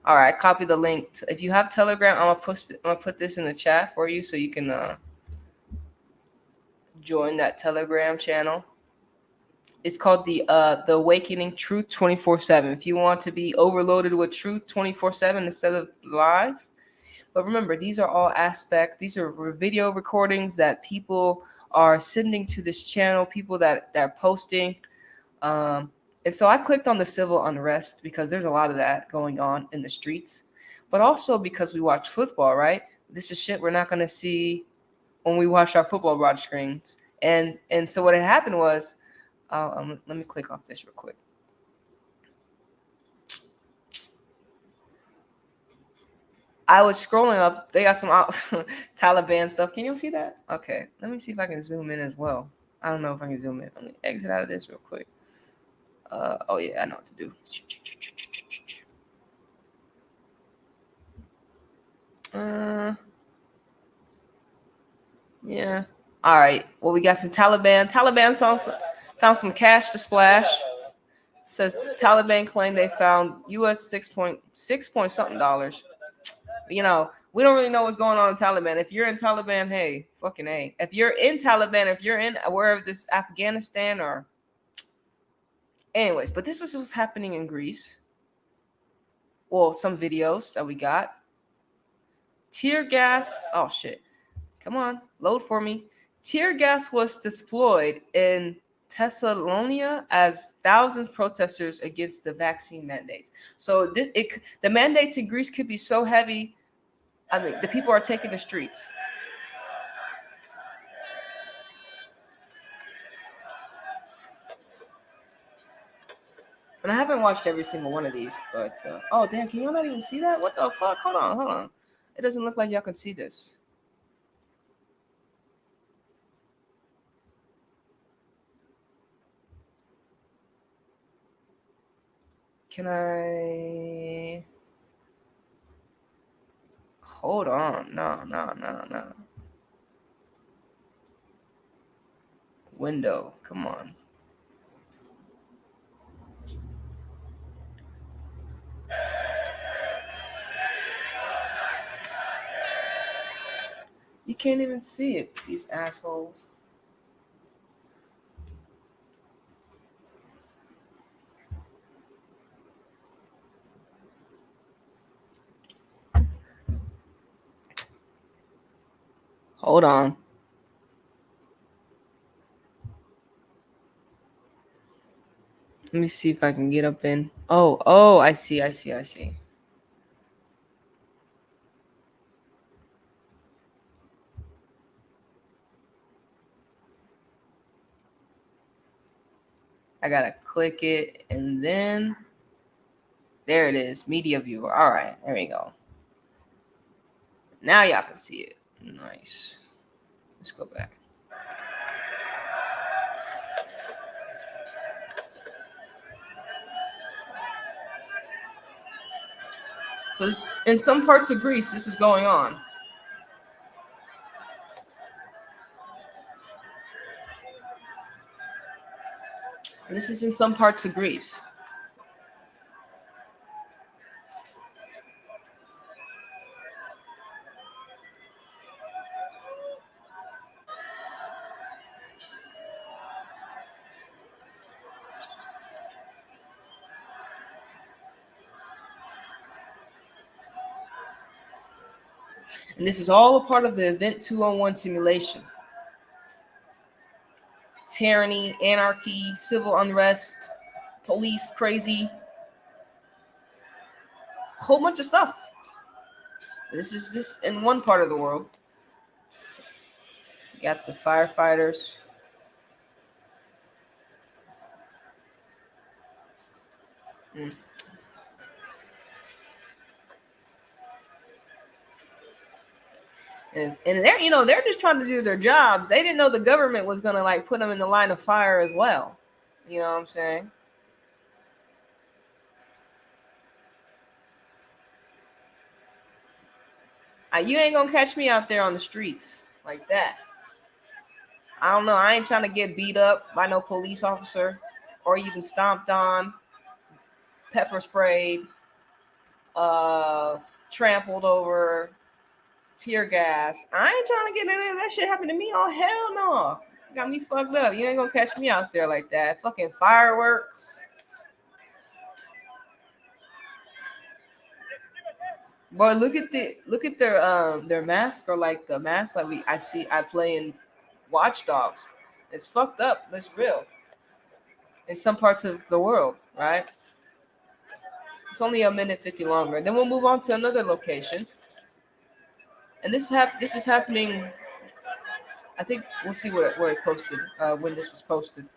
All right, copy the link. If you have Telegram, I'm gonna put this in the chat for you so you can join that Telegram channel. It's called the Awakening Truth 24/7. If you want to be overloaded with truth 24/7 instead of lies. But remember, these are all aspects. These are video recordings that people are sending to this channel. People that are posting. And so I clicked on the civil unrest because there's a lot of that going on in the streets, but also because we watch football, right? This is shit we're not going to see when we watch our football broad screens. And so what had happened was, let me click off this real quick. I was scrolling up. They got some Taliban stuff. Can you see that? Okay. Let me see if I can zoom in as well. I don't know if I can zoom in. Let me exit out of this real quick. Oh yeah, I know what to do. Yeah. All right. Well, we got some Taliban. Taliban found some cash to splash. Says Taliban claim they found U.S. six point something dollars. You know, we don't really know what's going on in Taliban. If you're in Taliban, hey, fucking A. If you're in Taliban, if you're in wherever this Afghanistan or anyways, but this is what's happening in Greece. Well, some videos that we got. Tear gas. Oh shit. Come on, load for me. Tear gas was deployed in Thessalonica as thousands of protesters against the vaccine mandates. So the mandates in Greece could be so heavy. I mean, the people are taking the streets. And I haven't watched every single one of these, but oh damn, can y'all not even see that? What the fuck? Hold on. It doesn't look like y'all can see this. Can I? Hold on. No. Window. Come on. You can't even see it, these assholes. Hold on. Let me see if I can get up in. Oh, I see. I gotta click it and then there it is, media viewer. All right, there we go. Now y'all can see it. Nice. Let's go back. So this, in some parts of Greece, this is going on. This is in some parts of Greece. And this is all a part of the Event 201 simulation. Tyranny, anarchy, civil unrest, police crazy, whole bunch of stuff. This is just in one part of the world. You got the firefighters. And they're, they're just trying to do their jobs. They didn't know the government was gonna like put them in the line of fire as well. You know what I'm saying? You ain't gonna catch me out there on the streets like that. I don't know. I ain't trying to get beat up by no police officer or even stomped on, pepper sprayed, trampled over, tear gas. I ain't trying to get any of that shit happen to me. Oh, hell no. Got me fucked up. You ain't gonna catch me out there like that. Fucking fireworks. Boy, look at their mask, or like the mask that I play in Watch Dogs. It's fucked up. It's real. In some parts of the world, right? It's only a minute 50 longer. Then we'll move on to another location. And this is happening. I think we'll see where it posted, when this was posted.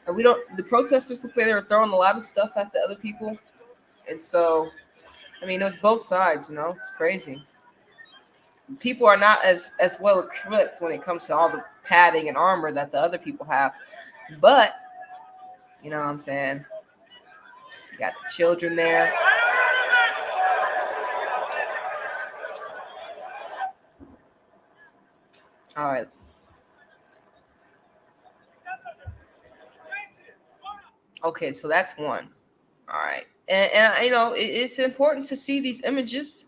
And the protesters looked like they were throwing a lot of stuff at the other people. And so, I mean, it was both sides, it's crazy. People are not as well equipped when it comes to all the padding and armor that the other people have. But, you know what I'm saying? You got the children there. All right. Okay, so that's one. All right. And it's important to see these images.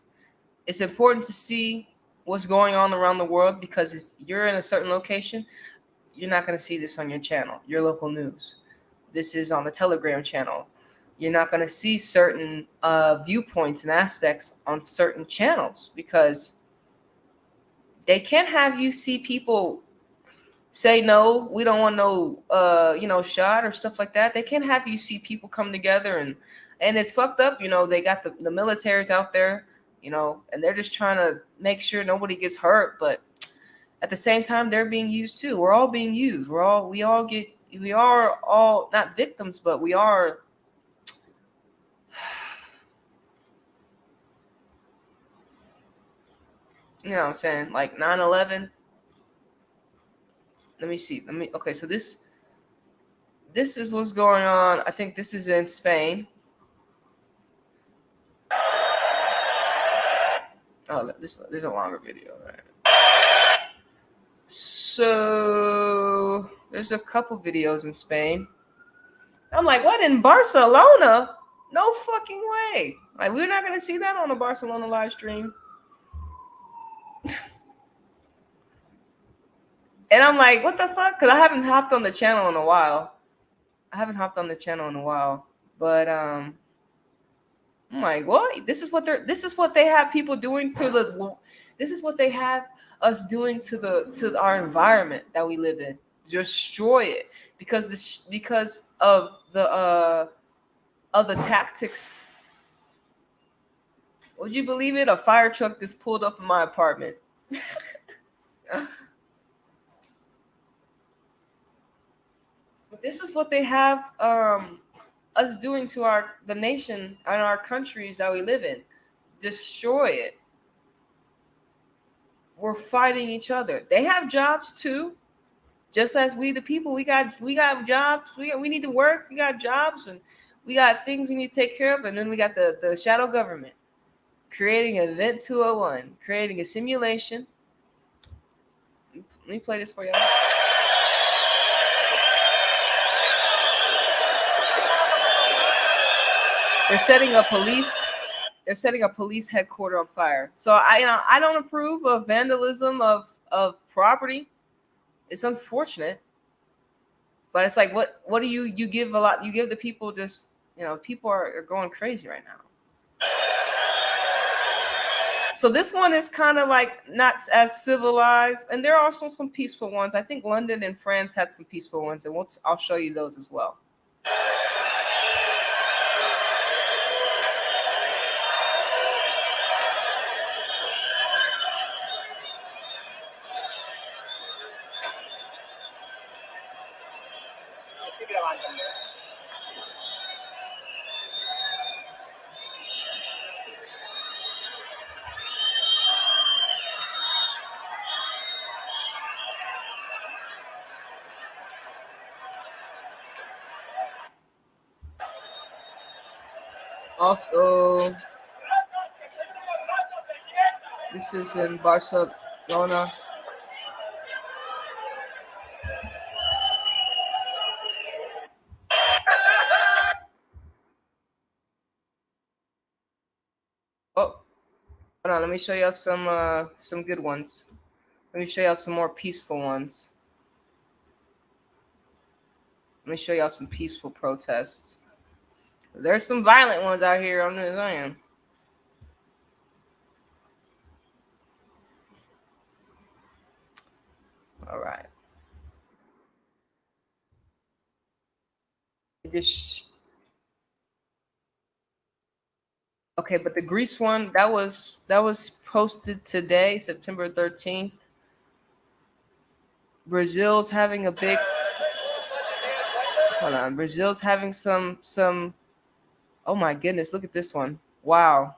It's important to see what's going on around the world, because if you're in a certain location, you're not going to see this on your channel, your local news. This is on the Telegram channel. You're not going to see certain viewpoints and aspects on certain channels, because they can't have you see people say, no, we don't want no, shot or stuff like that. They can't have you see people come together and it's fucked up. They got the militaries out there, and they're just trying to make sure nobody gets hurt. But at the same time, they're being used too. We're all being used. We are all not victims, but we are. You know what I'm saying? Like 9/11. Let me see. Okay, so this is what's going on. I think this is in Spain. Oh, there's a longer video, right? So there's a couple videos in Spain. I'm like, what, in Barcelona? No fucking way. Like, we're not gonna see that on a Barcelona live stream. And I'm like, what the fuck? Because I haven't hopped on the channel in a while. But I'm like, what? This is what they have people doing this is what they have us doing to our environment that we live in. Destroy it because of the tactics Would you believe it? A fire truck just pulled up in my apartment. But this is what they have us doing to the nation and our countries that we live in. Destroy it. We're fighting each other. They have jobs too. Just as we the people, we got jobs. We need to work. We got jobs and we got things we need to take care of. And then we got the shadow government creating an Event 201, creating a simulation. Let me play this for y'all. They're setting a police headquarters on fire. So I don't approve of vandalism of property. It's unfortunate, but it's like what do you give a lot? You give the people just people are going crazy right now. So this one is kind of like not as civilized, and there are also some peaceful ones. I think London and France had some peaceful ones, and I'll show you those as well. Also, this is in Barcelona. Oh, hold on. Let me show you some good ones. Let me show y'all some more peaceful ones. Let me show y'all some peaceful protests. There's some violent ones out here. I'm just saying. All right. Okay, but the Greece one that was posted today, September 13th. Brazil's having a big. Hold on. Brazil's having some. Oh my goodness! Look at this one. Wow.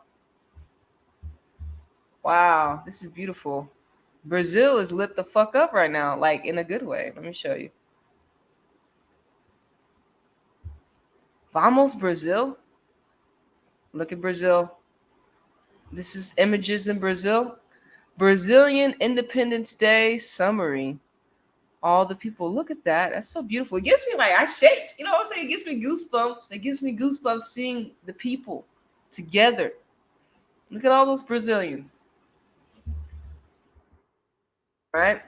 Wow, this is beautiful. Brazil is lit the fuck up right now, like in a good way. Let me show you. Vamos, Brazil. Look at Brazil. This is images in Brazil. Brazilian Independence Day summary. All the people, look at that. That's so beautiful. It gives me I shaked. You know what I'm saying? It gives me goosebumps. It gives me goosebumps seeing the people together. Look at all those Brazilians. Right?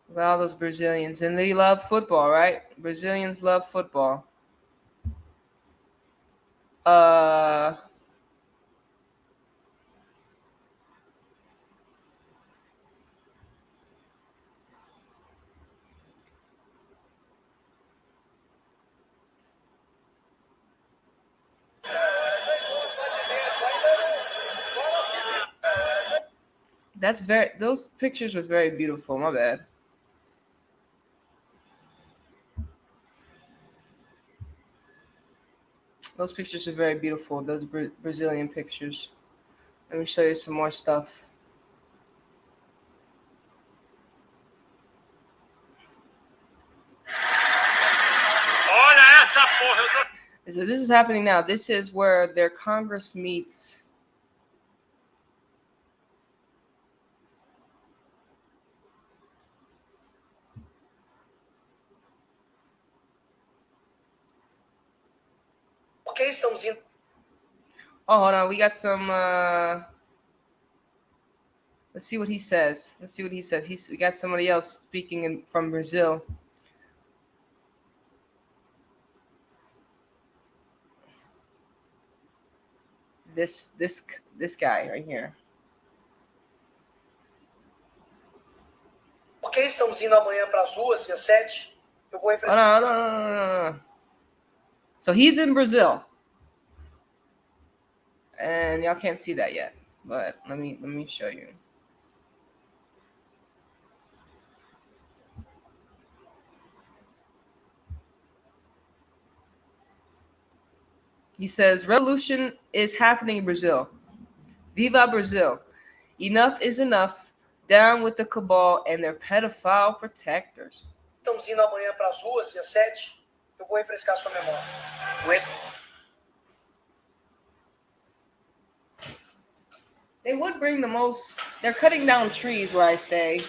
Look at all those Brazilians. And they love football, right? Brazilians love football. Those pictures were very beautiful. My bad. Those pictures are very beautiful. Those Brazilian pictures. Let me show you some more stuff. So this is happening now. This is where their Congress meets. Oh, hold on. We got some. Let's see what he says. We got somebody else speaking from Brazil. This guy right here. Por que estamos indo amanhã para as ruas, dia 7? Eu vou No. So he's in Brazil. And y'all can't see that yet, but let me show you. He says, revolution is happening in Brazil. Viva Brazil. Enough is enough. Down with the cabal and their pedophile protectors. Estamos indo amanhã para as ruas, dia 7. Eu vou refrescar sua memória. They would bring the most. They're cutting down trees where I stay.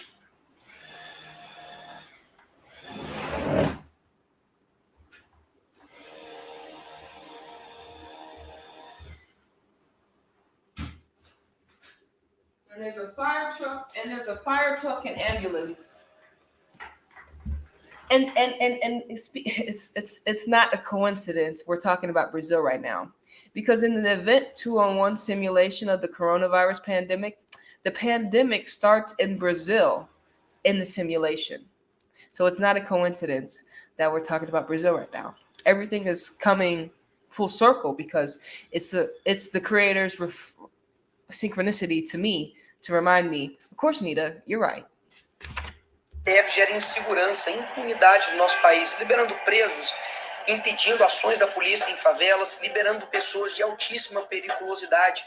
And there's a fire truck, and ambulance. And it's not a coincidence we're talking about Brazil right now, because in the event 2-on-1 simulation of the coronavirus pandemic, the pandemic starts in Brazil in the simulation. So it's not a coincidence that we're talking about Brazil right now. Everything is coming full circle because it's the creator's synchronicity to me to remind me. Of course, Anita, you're right. STF gera insegurança e impunidade no nosso país, liberando presos, impedindo ações da polícia em favelas, liberando pessoas de altíssima periculosidade,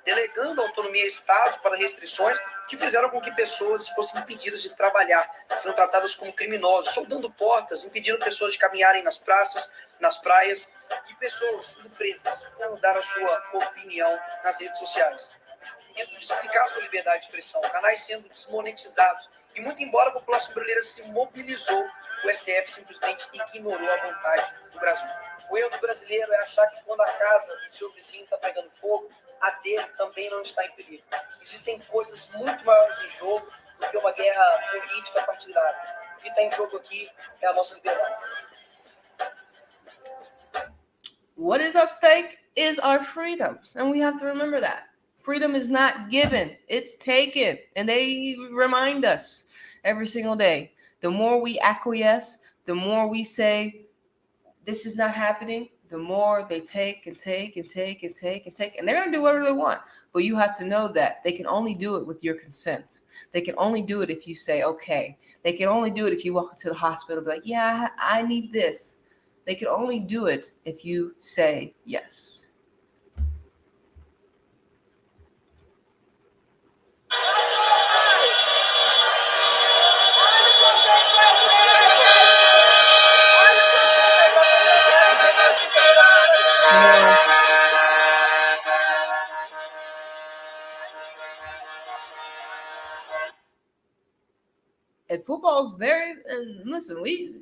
delegando autonomia a estados para restrições que fizeram com que pessoas fossem impedidas de trabalhar, sendo tratadas como criminosos, soldando portas, impedindo pessoas de caminharem nas praças, nas praias, e pessoas sendo presas por dar a sua opinião nas redes sociais. Tendo ficar a sua liberdade de expressão, canais sendo desmonetizados. E muito embora a população brasileira se mobilizou, o STF simplesmente ignorou a vontade do Brasil. O erro do brasileiro é achar que quando a casa do seu vizinho está pegando fogo, a dele também não está em perigo. Existem coisas muito maiores em jogo do que uma guerra política partidária. O que está em jogo aqui é a nossa liberdade. What is at stake is our freedoms, and we have to remember that. Freedom is not given, it's taken. And they remind us every single day. The more we acquiesce, the more we say, this is not happening, the more they take and take and take and take and take. And they're going to do whatever they want. But you have to know that they can only do it with your consent. They can only do it if you say, okay. They can only do it if you walk to the hospital and be like, yeah, I need this. They can only do it if you say yes. And football's there. And listen, we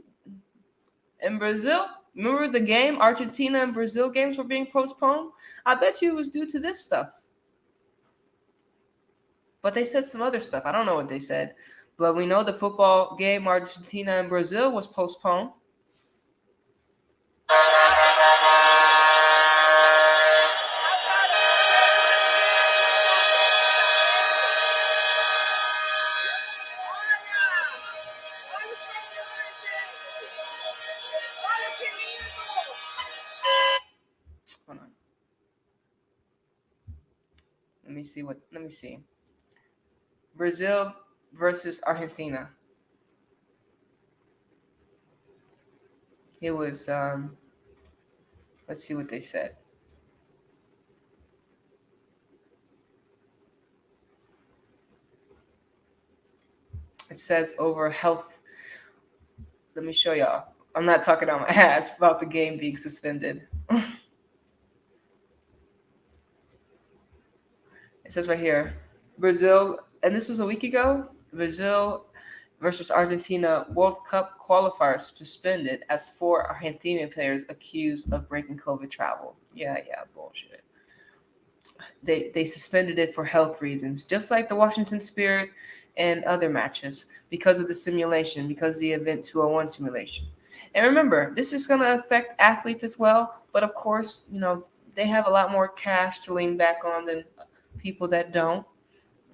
in Brazil, remember the game, Argentina and Brazil games were being postponed? I bet you it was due to this stuff. But they said some other stuff. I don't know what they said. But we know the football game, Argentina and Brazil, was postponed. Hold on. Let me see. Brazil versus Argentina. It was, let's see what they said. It says over health. Let me show y'all. I'm not talking out my ass about the game being suspended. It says right here, Brazil, and this was a week ago, Brazil versus Argentina World Cup qualifiers suspended as 4 Argentinian players accused of breaking COVID travel. Yeah, bullshit. They suspended it for health reasons, just like the Washington Spirit and other matches, because of the simulation, because of the event 201 simulation. And remember, this is going to affect athletes as well, but of course, they have a lot more cash to lean back on than people that don't.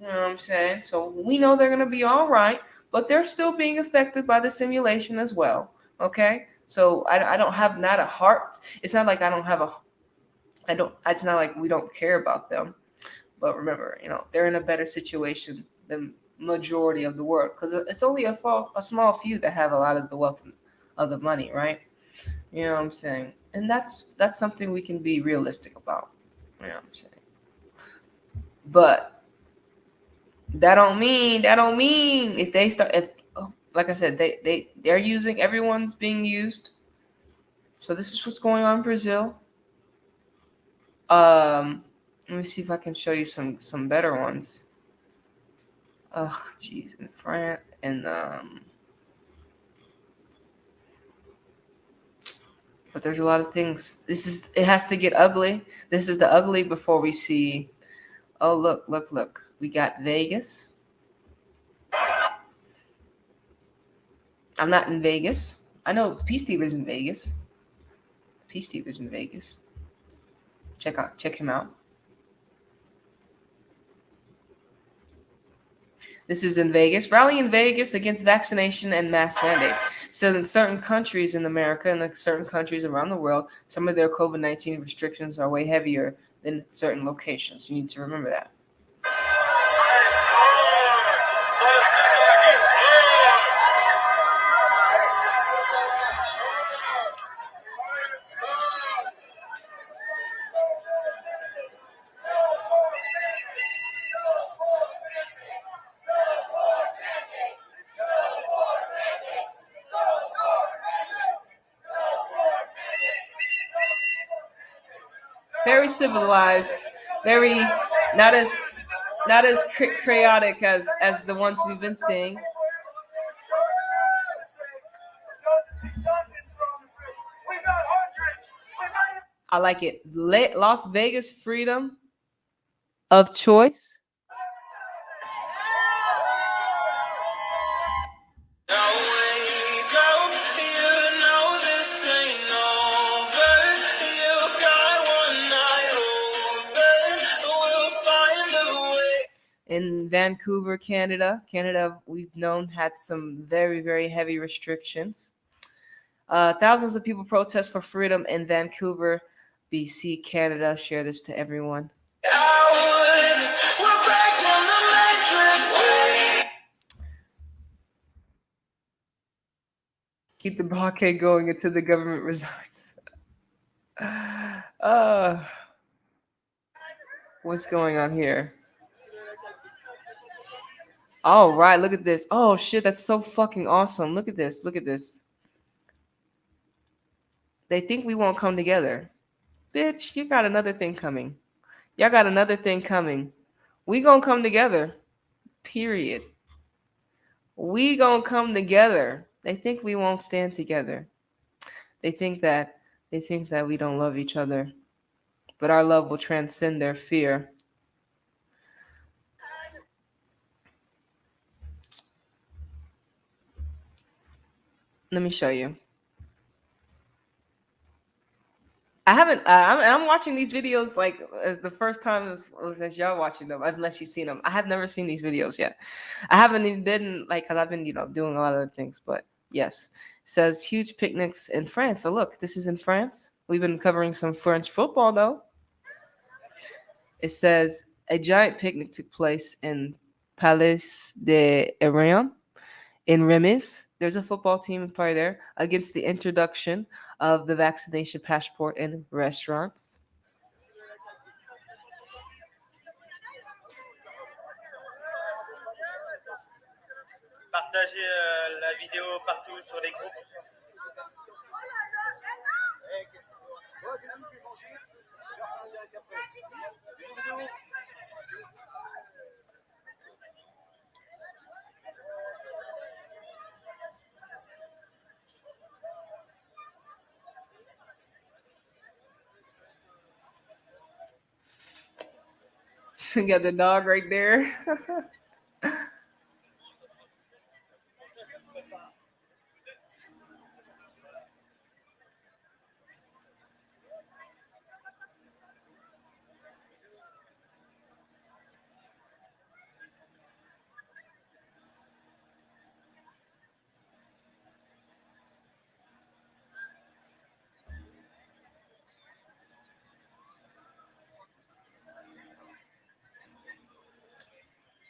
You know what I'm saying? So we know they're going to be all right, but they're still being affected by the simulation as well. Okay? So I don't have not a heart. It's not like I don't have It's not like we don't care about them, but remember, they're in a better situation than majority of the world because it's only a small few that have a lot of the wealth of the money, right? You know what I'm saying? And that's something we can be realistic about. You know what I'm saying? But that don't mean if they start like I said, they're using everyone's being used. So this is what's going on in Brazil. Let me see if I can show you some better ones. Ugh, jeez, in France and but there's a lot of things. It has to get ugly. This is the ugly before we see. Oh, look. We got Vegas. I'm not in Vegas. I know Peace Dealer's in Vegas. Peace Dealer's in Vegas. Check him out. This is in Vegas. Rally in Vegas against vaccination and mask mandates. So in certain countries in America and in certain countries around the world, some of their COVID-19 restrictions are way heavier than certain locations. You need to remember that. Very civilized, very not as chaotic as the ones we've been seeing. I like it. Las Vegas freedom of choice. In Vancouver, Canada, we've known had some very, very heavy restrictions. Thousands of people protest for freedom in Vancouver, BC, Canada. Share this to everyone. Keep the blockade going until the government resigns. What's going on here? All right, look at this. Oh shit, that's so fucking awesome. Look at this. Look at this. They think we won't come together. Bitch, you got another thing coming. Y'all got another thing coming. We gonna come together. Period. We gonna come together. They think we won't stand together. They think that we don't love each other. But our love will transcend their fear. Let me show you. I haven't. I'm watching these videos like as the first time as y'all watching them, unless you've seen them. I have never seen these videos yet. I haven't even been like, cause I've been doing a lot of other things. But yes, it says huge picnics in France. So look, this is in France. We've been covering some French football though. It says a giant picnic took place in Palais de Arion in Remis. There's a football team probably there against the introduction of the vaccination passport in restaurants. Partagez la vidéo partout sur les groupes. You got the dog right there.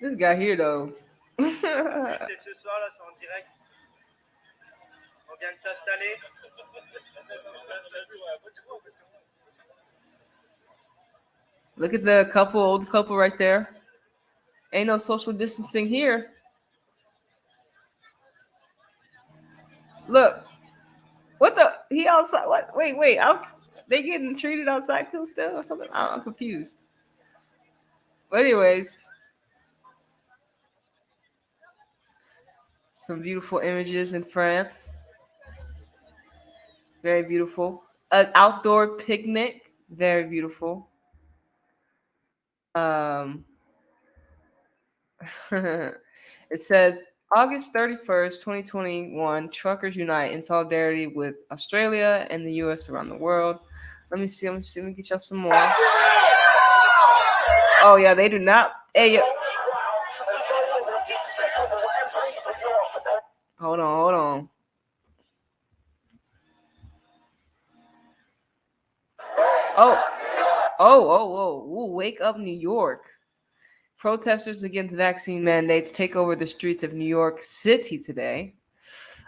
This guy here though. Oui, c'est ce soir là, c'est en direct. On vient de s'installer. Look at the couple, old couple right there. Ain't no social distancing here. Look, what the? He outside? What? Wait. They getting treated outside too still or something? I'm confused. But anyways, some beautiful images in France. Very beautiful. An outdoor picnic. Very beautiful. Um, it says August 31st, 2021, Truckers Unite in solidarity with Australia and the US around the world. Let me see. Let me get y'all some more. Oh, yeah, they do not. Hey, hold on. Oh. Ooh, wake up, New York. Protesters against vaccine mandates take over the streets of New York City today.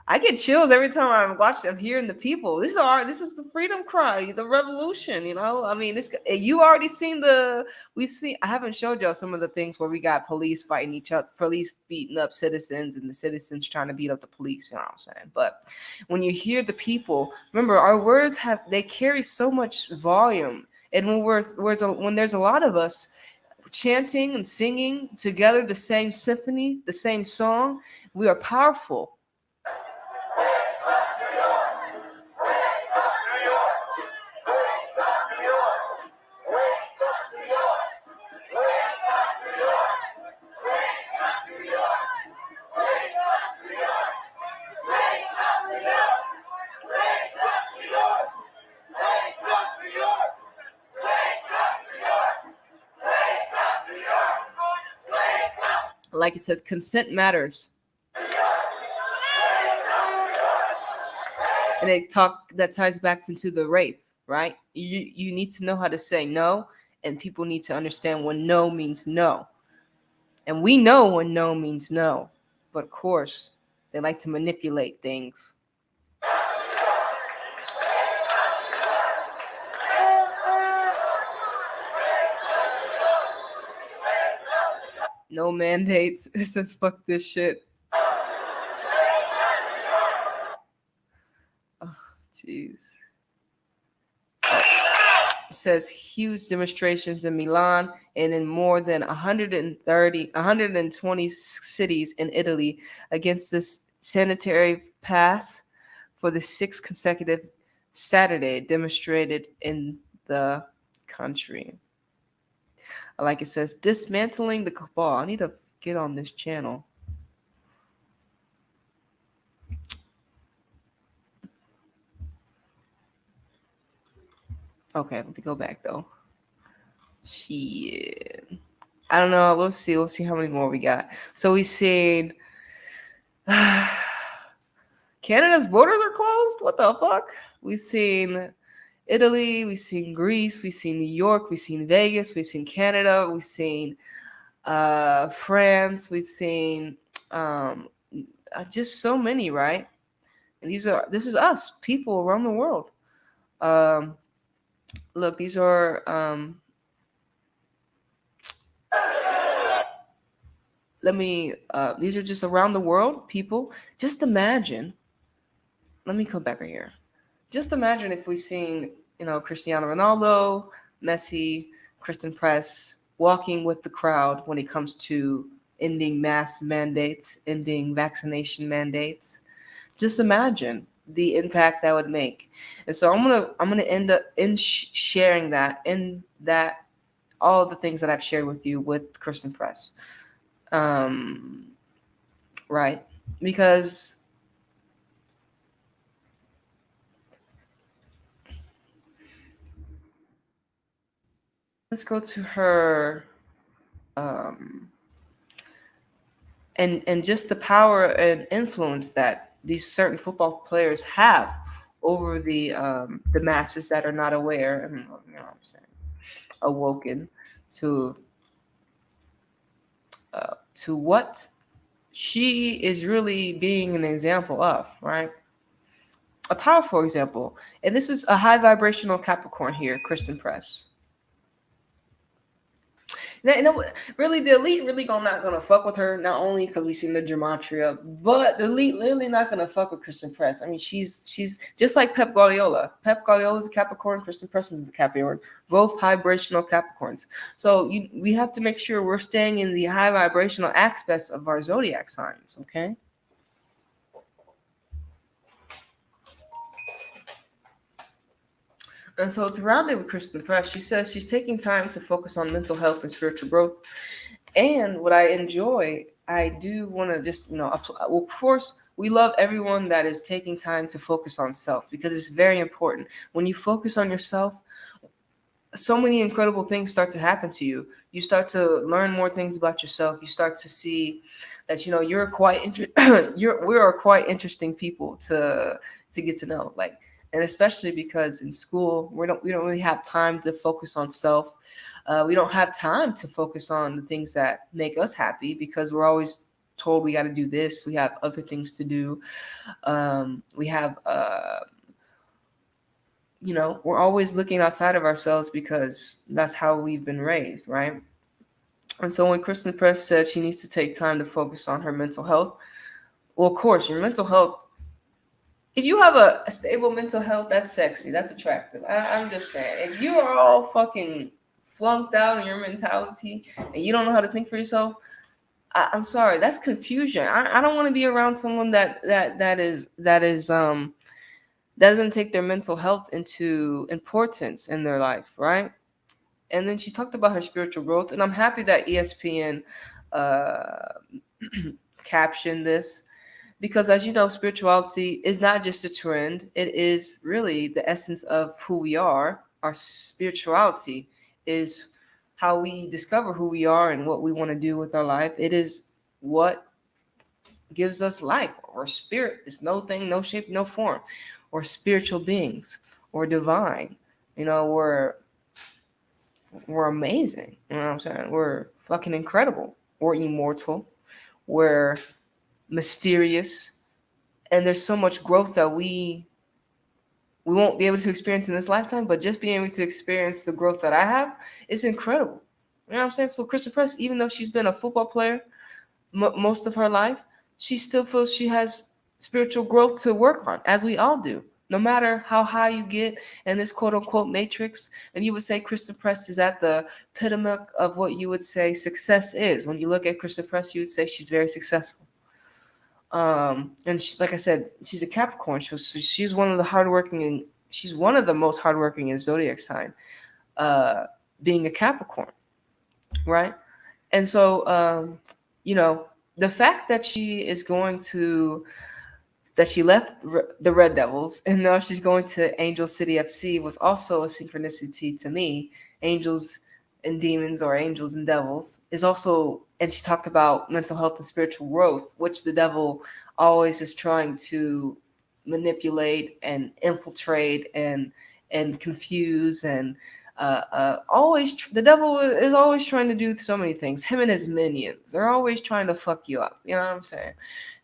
I get chills every time I'm hearing the people. This is the freedom cry, the revolution. I mean, you already seen I haven't showed y'all some of the things where we got police fighting each other, police beating up citizens, and the citizens trying to beat up the police. You know what I'm saying? But when you hear the people, remember our words they carry so much volume, and when there's a lot of us chanting and singing together the same symphony, the same song, we are powerful. Like it says, consent matters. And that ties back into the rape, right? You need to know how to say no, and people need to understand when no means no. And we know when no means no. But of course, they like to manipulate things. No mandates. It says fuck this shit. Oh, jeez. It says huge demonstrations in Milan and in more than 120 cities in Italy against this sanitary pass for the sixth consecutive Saturday demonstrated in the country. Like it says, dismantling the cabal. I need to get on this channel. Okay, let me go back though. Shit. I don't know. Let's see. Let's see how many more we got. So we've seen Canada's borders are closed. What the fuck? We've seen Italy, we've seen Greece, we've seen New York, we've seen Vegas, we've seen Canada, we've seen France, we've seen just so many, right? And this is us, people around the world. Look, these are these are just around the world, people. Just imagine. Let me come back right here. Just imagine if we've seen, Cristiano Ronaldo, Messi, Christen Press walking with the crowd when it comes to ending mass mandates, ending vaccination mandates. Just imagine the impact that would make. And so I'm gonna end up sharing that all the things that I've shared with you with Christen Press. Right? Because let's go to her and just the power and influence that these certain football players have over the masses that are not aware and, what I'm saying, awoken to to what she is really being an example of, right? A powerful example. And this is a high vibrational Capricorn here, Christen Press. Really, the elite really not gonna fuck with her. Not only because we seen the Gematria, but the elite literally not gonna fuck with Christen Press. I mean, she's just like Pep Guardiola. Pep Guardiola is a Capricorn. Christen Press is a Capricorn. Both vibrational Capricorns. So we have to make sure we're staying in the high vibrational aspects of our zodiac signs. Okay. And so to round it with Christen Press, she says she's taking time to focus on mental health and spiritual growth. And what I enjoy, I do want to just, well, of course, we love everyone that is taking time to focus on self because it's very important. When you focus on yourself, so many incredible things start to happen to you. You start to learn more things about yourself. You start to see that, you're quite we are quite interesting people to get to know. Like, and especially because in school we don't really have time to focus on self. We don't have time to focus on the things that make us happy because we're always told we got to do this. We have other things to do. We have, we're always looking outside of ourselves because that's how we've been raised, right? And so when Christen Press said she needs to take time to focus on her mental health, well, of course, your mental health, if you have a stable mental health, that's sexy, that's attractive. I'm just saying, if you are all fucking flunked out in your mentality and you don't know how to think for yourself, I'm sorry, that's confusion. I don't want to be around someone that doesn't take their mental health into importance in their life, right? And then she talked about her spiritual growth, and I'm happy that ESPN captioned this because, as you know, spirituality is not just a trend. It is really the essence of who we are. Our spirituality is how we discover who we are and what we want to do with our life. It is what gives us life. Or spirit is no thing, no shape, no form. Or spiritual beings, or divine. We're amazing. You know what I'm saying? We're fucking incredible. We're immortal. We're mysterious. And there's so much growth that we won't be able to experience in this lifetime, but just being able to experience the growth that I have is incredible. You know what I'm saying? So Christen Press, even though she's been a football player most of her life, she still feels she has spiritual growth to work on, as we all do. No matter how high you get in this quote-unquote matrix, and you would say Christen Press is at the epitome of what you would say success is. When you look at Christen Press, you would say she's very successful. And she, like I said, she's a Capricorn. She's one of the hardworking, she's one of the most hardworking in zodiac sign, being a Capricorn, right? And so, the fact that she is going to, that she left the Red Devils and now she's going to Angel City FC was also a synchronicity to me. Angels and demons, or angels and devils, is also, and she talked about mental health and spiritual growth, which the devil always is trying to manipulate and infiltrate and confuse and always the devil is always trying to do so many things. Him and his minions, they're always trying to fuck you up. You know what I'm saying?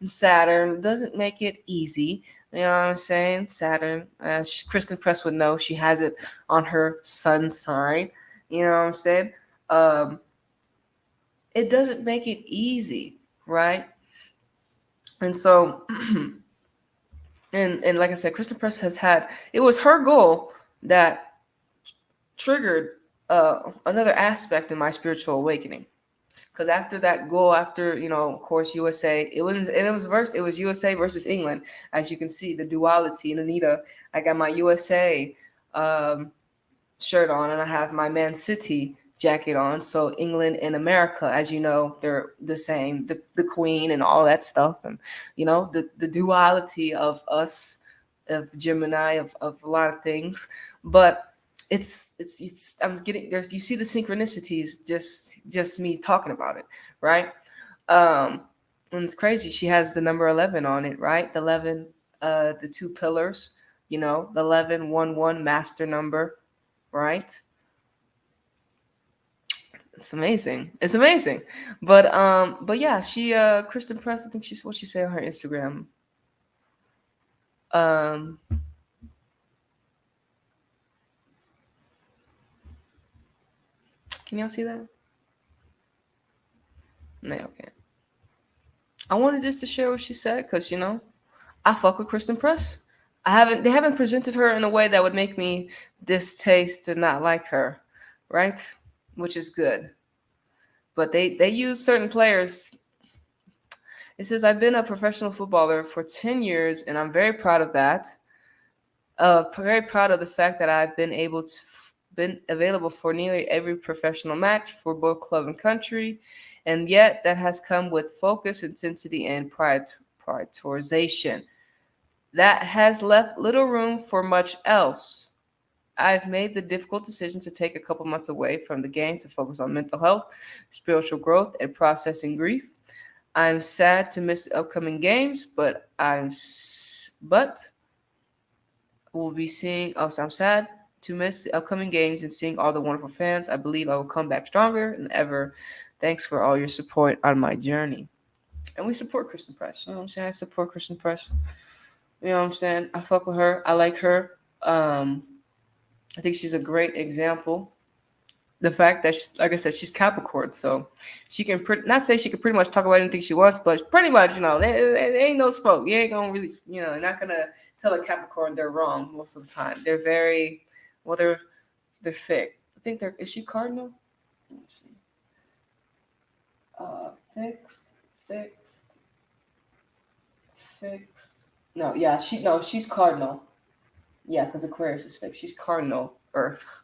And Saturn doesn't make it easy. You know what I'm saying? Saturn, as Christen Press would know, she has it on her sun sign. You know what I'm saying? It doesn't make it easy, right? And so, and like I said, Christen Press has had, it was her goal that triggered another aspect in my spiritual awakening. Because after that goal, after, of course, USA, it was USA versus England. As you can see, the duality in Anita. I got my USA shirt on, and I have my Man City jacket on. So England and America, as you know, they're the same. The Queen and all that stuff, and the duality of us, of Gemini, of a lot of things, but. It's I'm getting there's, you see the synchronicities, just me talking about it, right? And it's crazy. She has the number 11 on it, right? The 11, the two pillars, the 11 1 1 master number, right? It's amazing. It's amazing. But yeah, she Kristen Press, I think she's what she say on her Instagram. Um can y'all see that? No, okay. I wanted just to share what she said because I fuck with Kristen Press. They haven't presented her in a way that would make me distaste and not like her, right? Which is good. But they use certain players. It says I've been a professional footballer for 10 years and I'm very proud of that. Very proud of the fact that I've been available for nearly every professional match for both club and country, and yet that has come with focus, intensity, and prioritization. That has left little room for much else. I've made the difficult decision to take a couple months away from the game to focus on mental health, spiritual growth, and processing grief. I'm sad to miss the upcoming games, but we'll be seeing. Also, I'm sad to miss the upcoming games and seeing all the wonderful fans. I believe I will come back stronger than ever. Thanks for all your support on my journey. And we support Kristen Press. You know what I'm saying? I support Kristen Press. You know what I'm saying? I fuck with her. I like her. I think she's a great example. The fact that, like I said, she's Capricorn, so she can not say she can pretty much talk about anything she wants, but pretty much, there ain't no smoke. You ain't gonna really, you're not gonna tell a Capricorn they're wrong most of the time. They're very, well, they're fake. I think is she Cardinal? Let me see. Fixed. No, yeah, she's Cardinal. Yeah, because Aquarius is fixed. She's Cardinal Earth.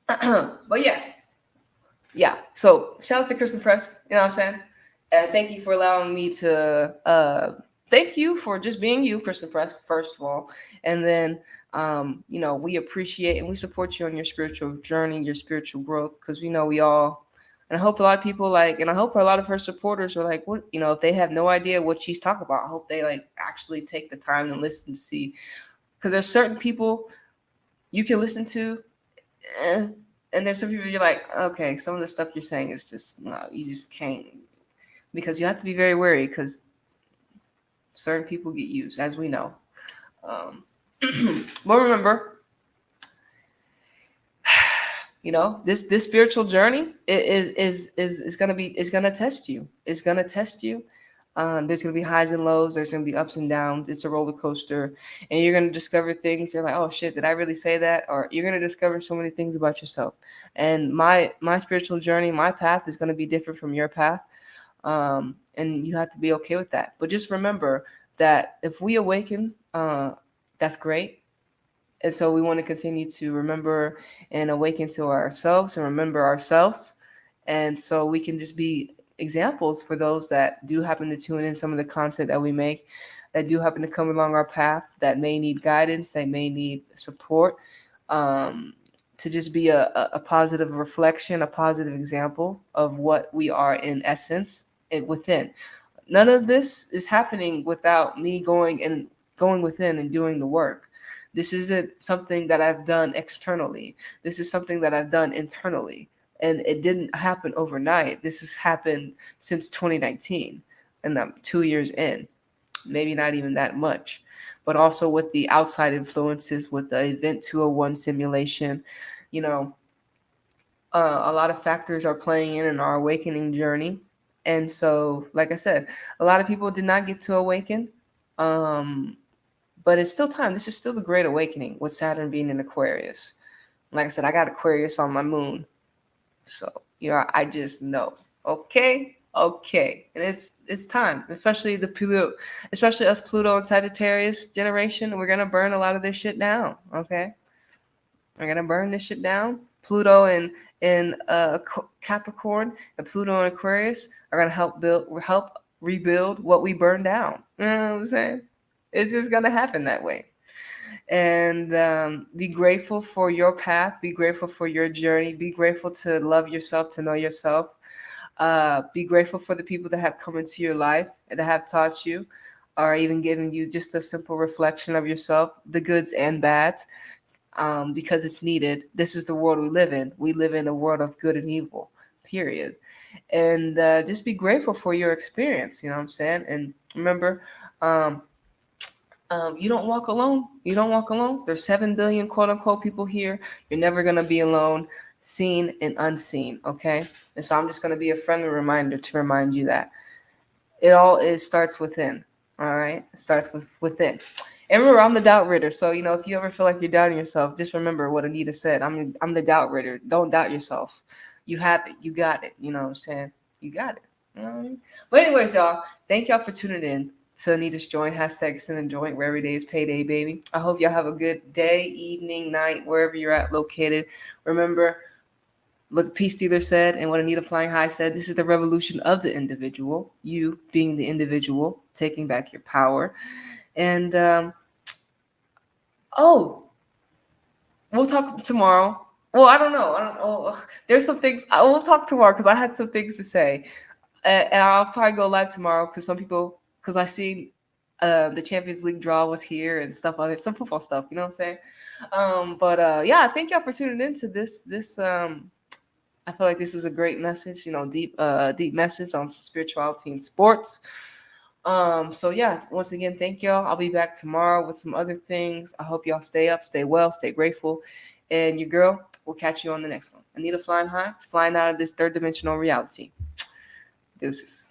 But yeah. So shout out to Kristen Press. You know what I'm saying? And thank you for allowing me to. Thank you for just being you, Kristen Press. First of all, and then we appreciate and we support you on your spiritual journey, your spiritual growth, because we know we all. And I hope a lot of people and I hope a lot of her supporters are like, what, if they have no idea what she's talking about, I hope they actually take the time and listen to see, because there's certain people you can listen to. And there's some people you're like, okay, some of the stuff you're saying is just, no, you just can't. Because you have to be very wary because certain people get used, as we know. But remember, this spiritual journey is gonna test you. It's gonna test you. There's going to be highs and lows. There's going to be ups and downs. It's a roller coaster. And you're going to discover things. You're like, oh, shit, did I really say that? Or you're going to discover so many things about yourself. And my spiritual journey, my path is going to be different from your path. And you have to be okay with that. But just remember that if we awaken, that's great. And so we want to continue to remember and awaken to ourselves and remember ourselves. And so we can just be examples for those that do happen to tune in some of the content that we make, that do happen to come along our path, that may need guidance, that may need support, to just be a positive reflection, a positive example of what we are in essence and within. None of this is happening without me going within and doing the work. This isn't something that I've done externally. This is something that I've done internally. And it didn't happen overnight. This has happened since 2019. And I'm 2 years in. Maybe not even that much. But also with the outside influences, with the Event 201 simulation, a lot of factors are playing in our awakening journey. And so, like I said, a lot of people did not get to awaken. But it's still time. This is still the Great Awakening with Saturn being in Aquarius. Like I said, I got Aquarius on my moon. So, I just know. Okay. And it's time, especially us Pluto and Sagittarius generation. We're going to burn a lot of this shit down. Okay. We're going to burn this shit down. Pluto and Capricorn and Pluto and Aquarius are going to help rebuild what we burned down. You know what I'm saying? It's just going to happen that way. And be grateful for your path. Be grateful for your journey. Be grateful to love yourself, to know yourself. Be grateful for the people that have come into your life and that have taught you, or even given you just a simple reflection of yourself, the goods and bads. because it's needed. This is the world we live in. We live in a world of good and evil, period. And just be grateful for your experience. You know what I'm saying? And remember, um, you don't walk alone. You don't walk alone. There's 7 billion quote unquote people here. You're never going to be alone, seen and unseen. Okay. And so I'm just going to be a friendly reminder to remind you that it starts within. All right. It starts within. And remember, I'm the doubt ritter. So, if you ever feel like you're doubting yourself, just remember what Anita said. I'm the doubt ritter. Don't doubt yourself. You have it. You got it. You know what I'm saying? You got it. You know what I mean? But anyways, y'all, thank y'all for tuning in to Anita's Joint, hashtag extendAJoint, where every day is payday, baby. I hope y'all have a good day, evening, night, wherever you're at located. Remember what the Peace Dealer said and what Anita Flying High said. This is the revolution of the individual, you being the individual, taking back your power. And, we'll talk tomorrow. Well, I don't know. There's some things. We'll talk tomorrow because I had some things to say. And I'll probably go live tomorrow because I see the Champions League draw was here and stuff like that, some football stuff, you know what I'm saying? But yeah, thank y'all for tuning in to this. I feel like this is a great message, deep message on spirituality and sports. So yeah, once again, thank y'all. I'll be back tomorrow with some other things. I hope y'all stay up, stay well, stay grateful. And your girl, we'll catch you on the next one. Anita Flying High, it's flying out of this third dimensional reality. Deuces.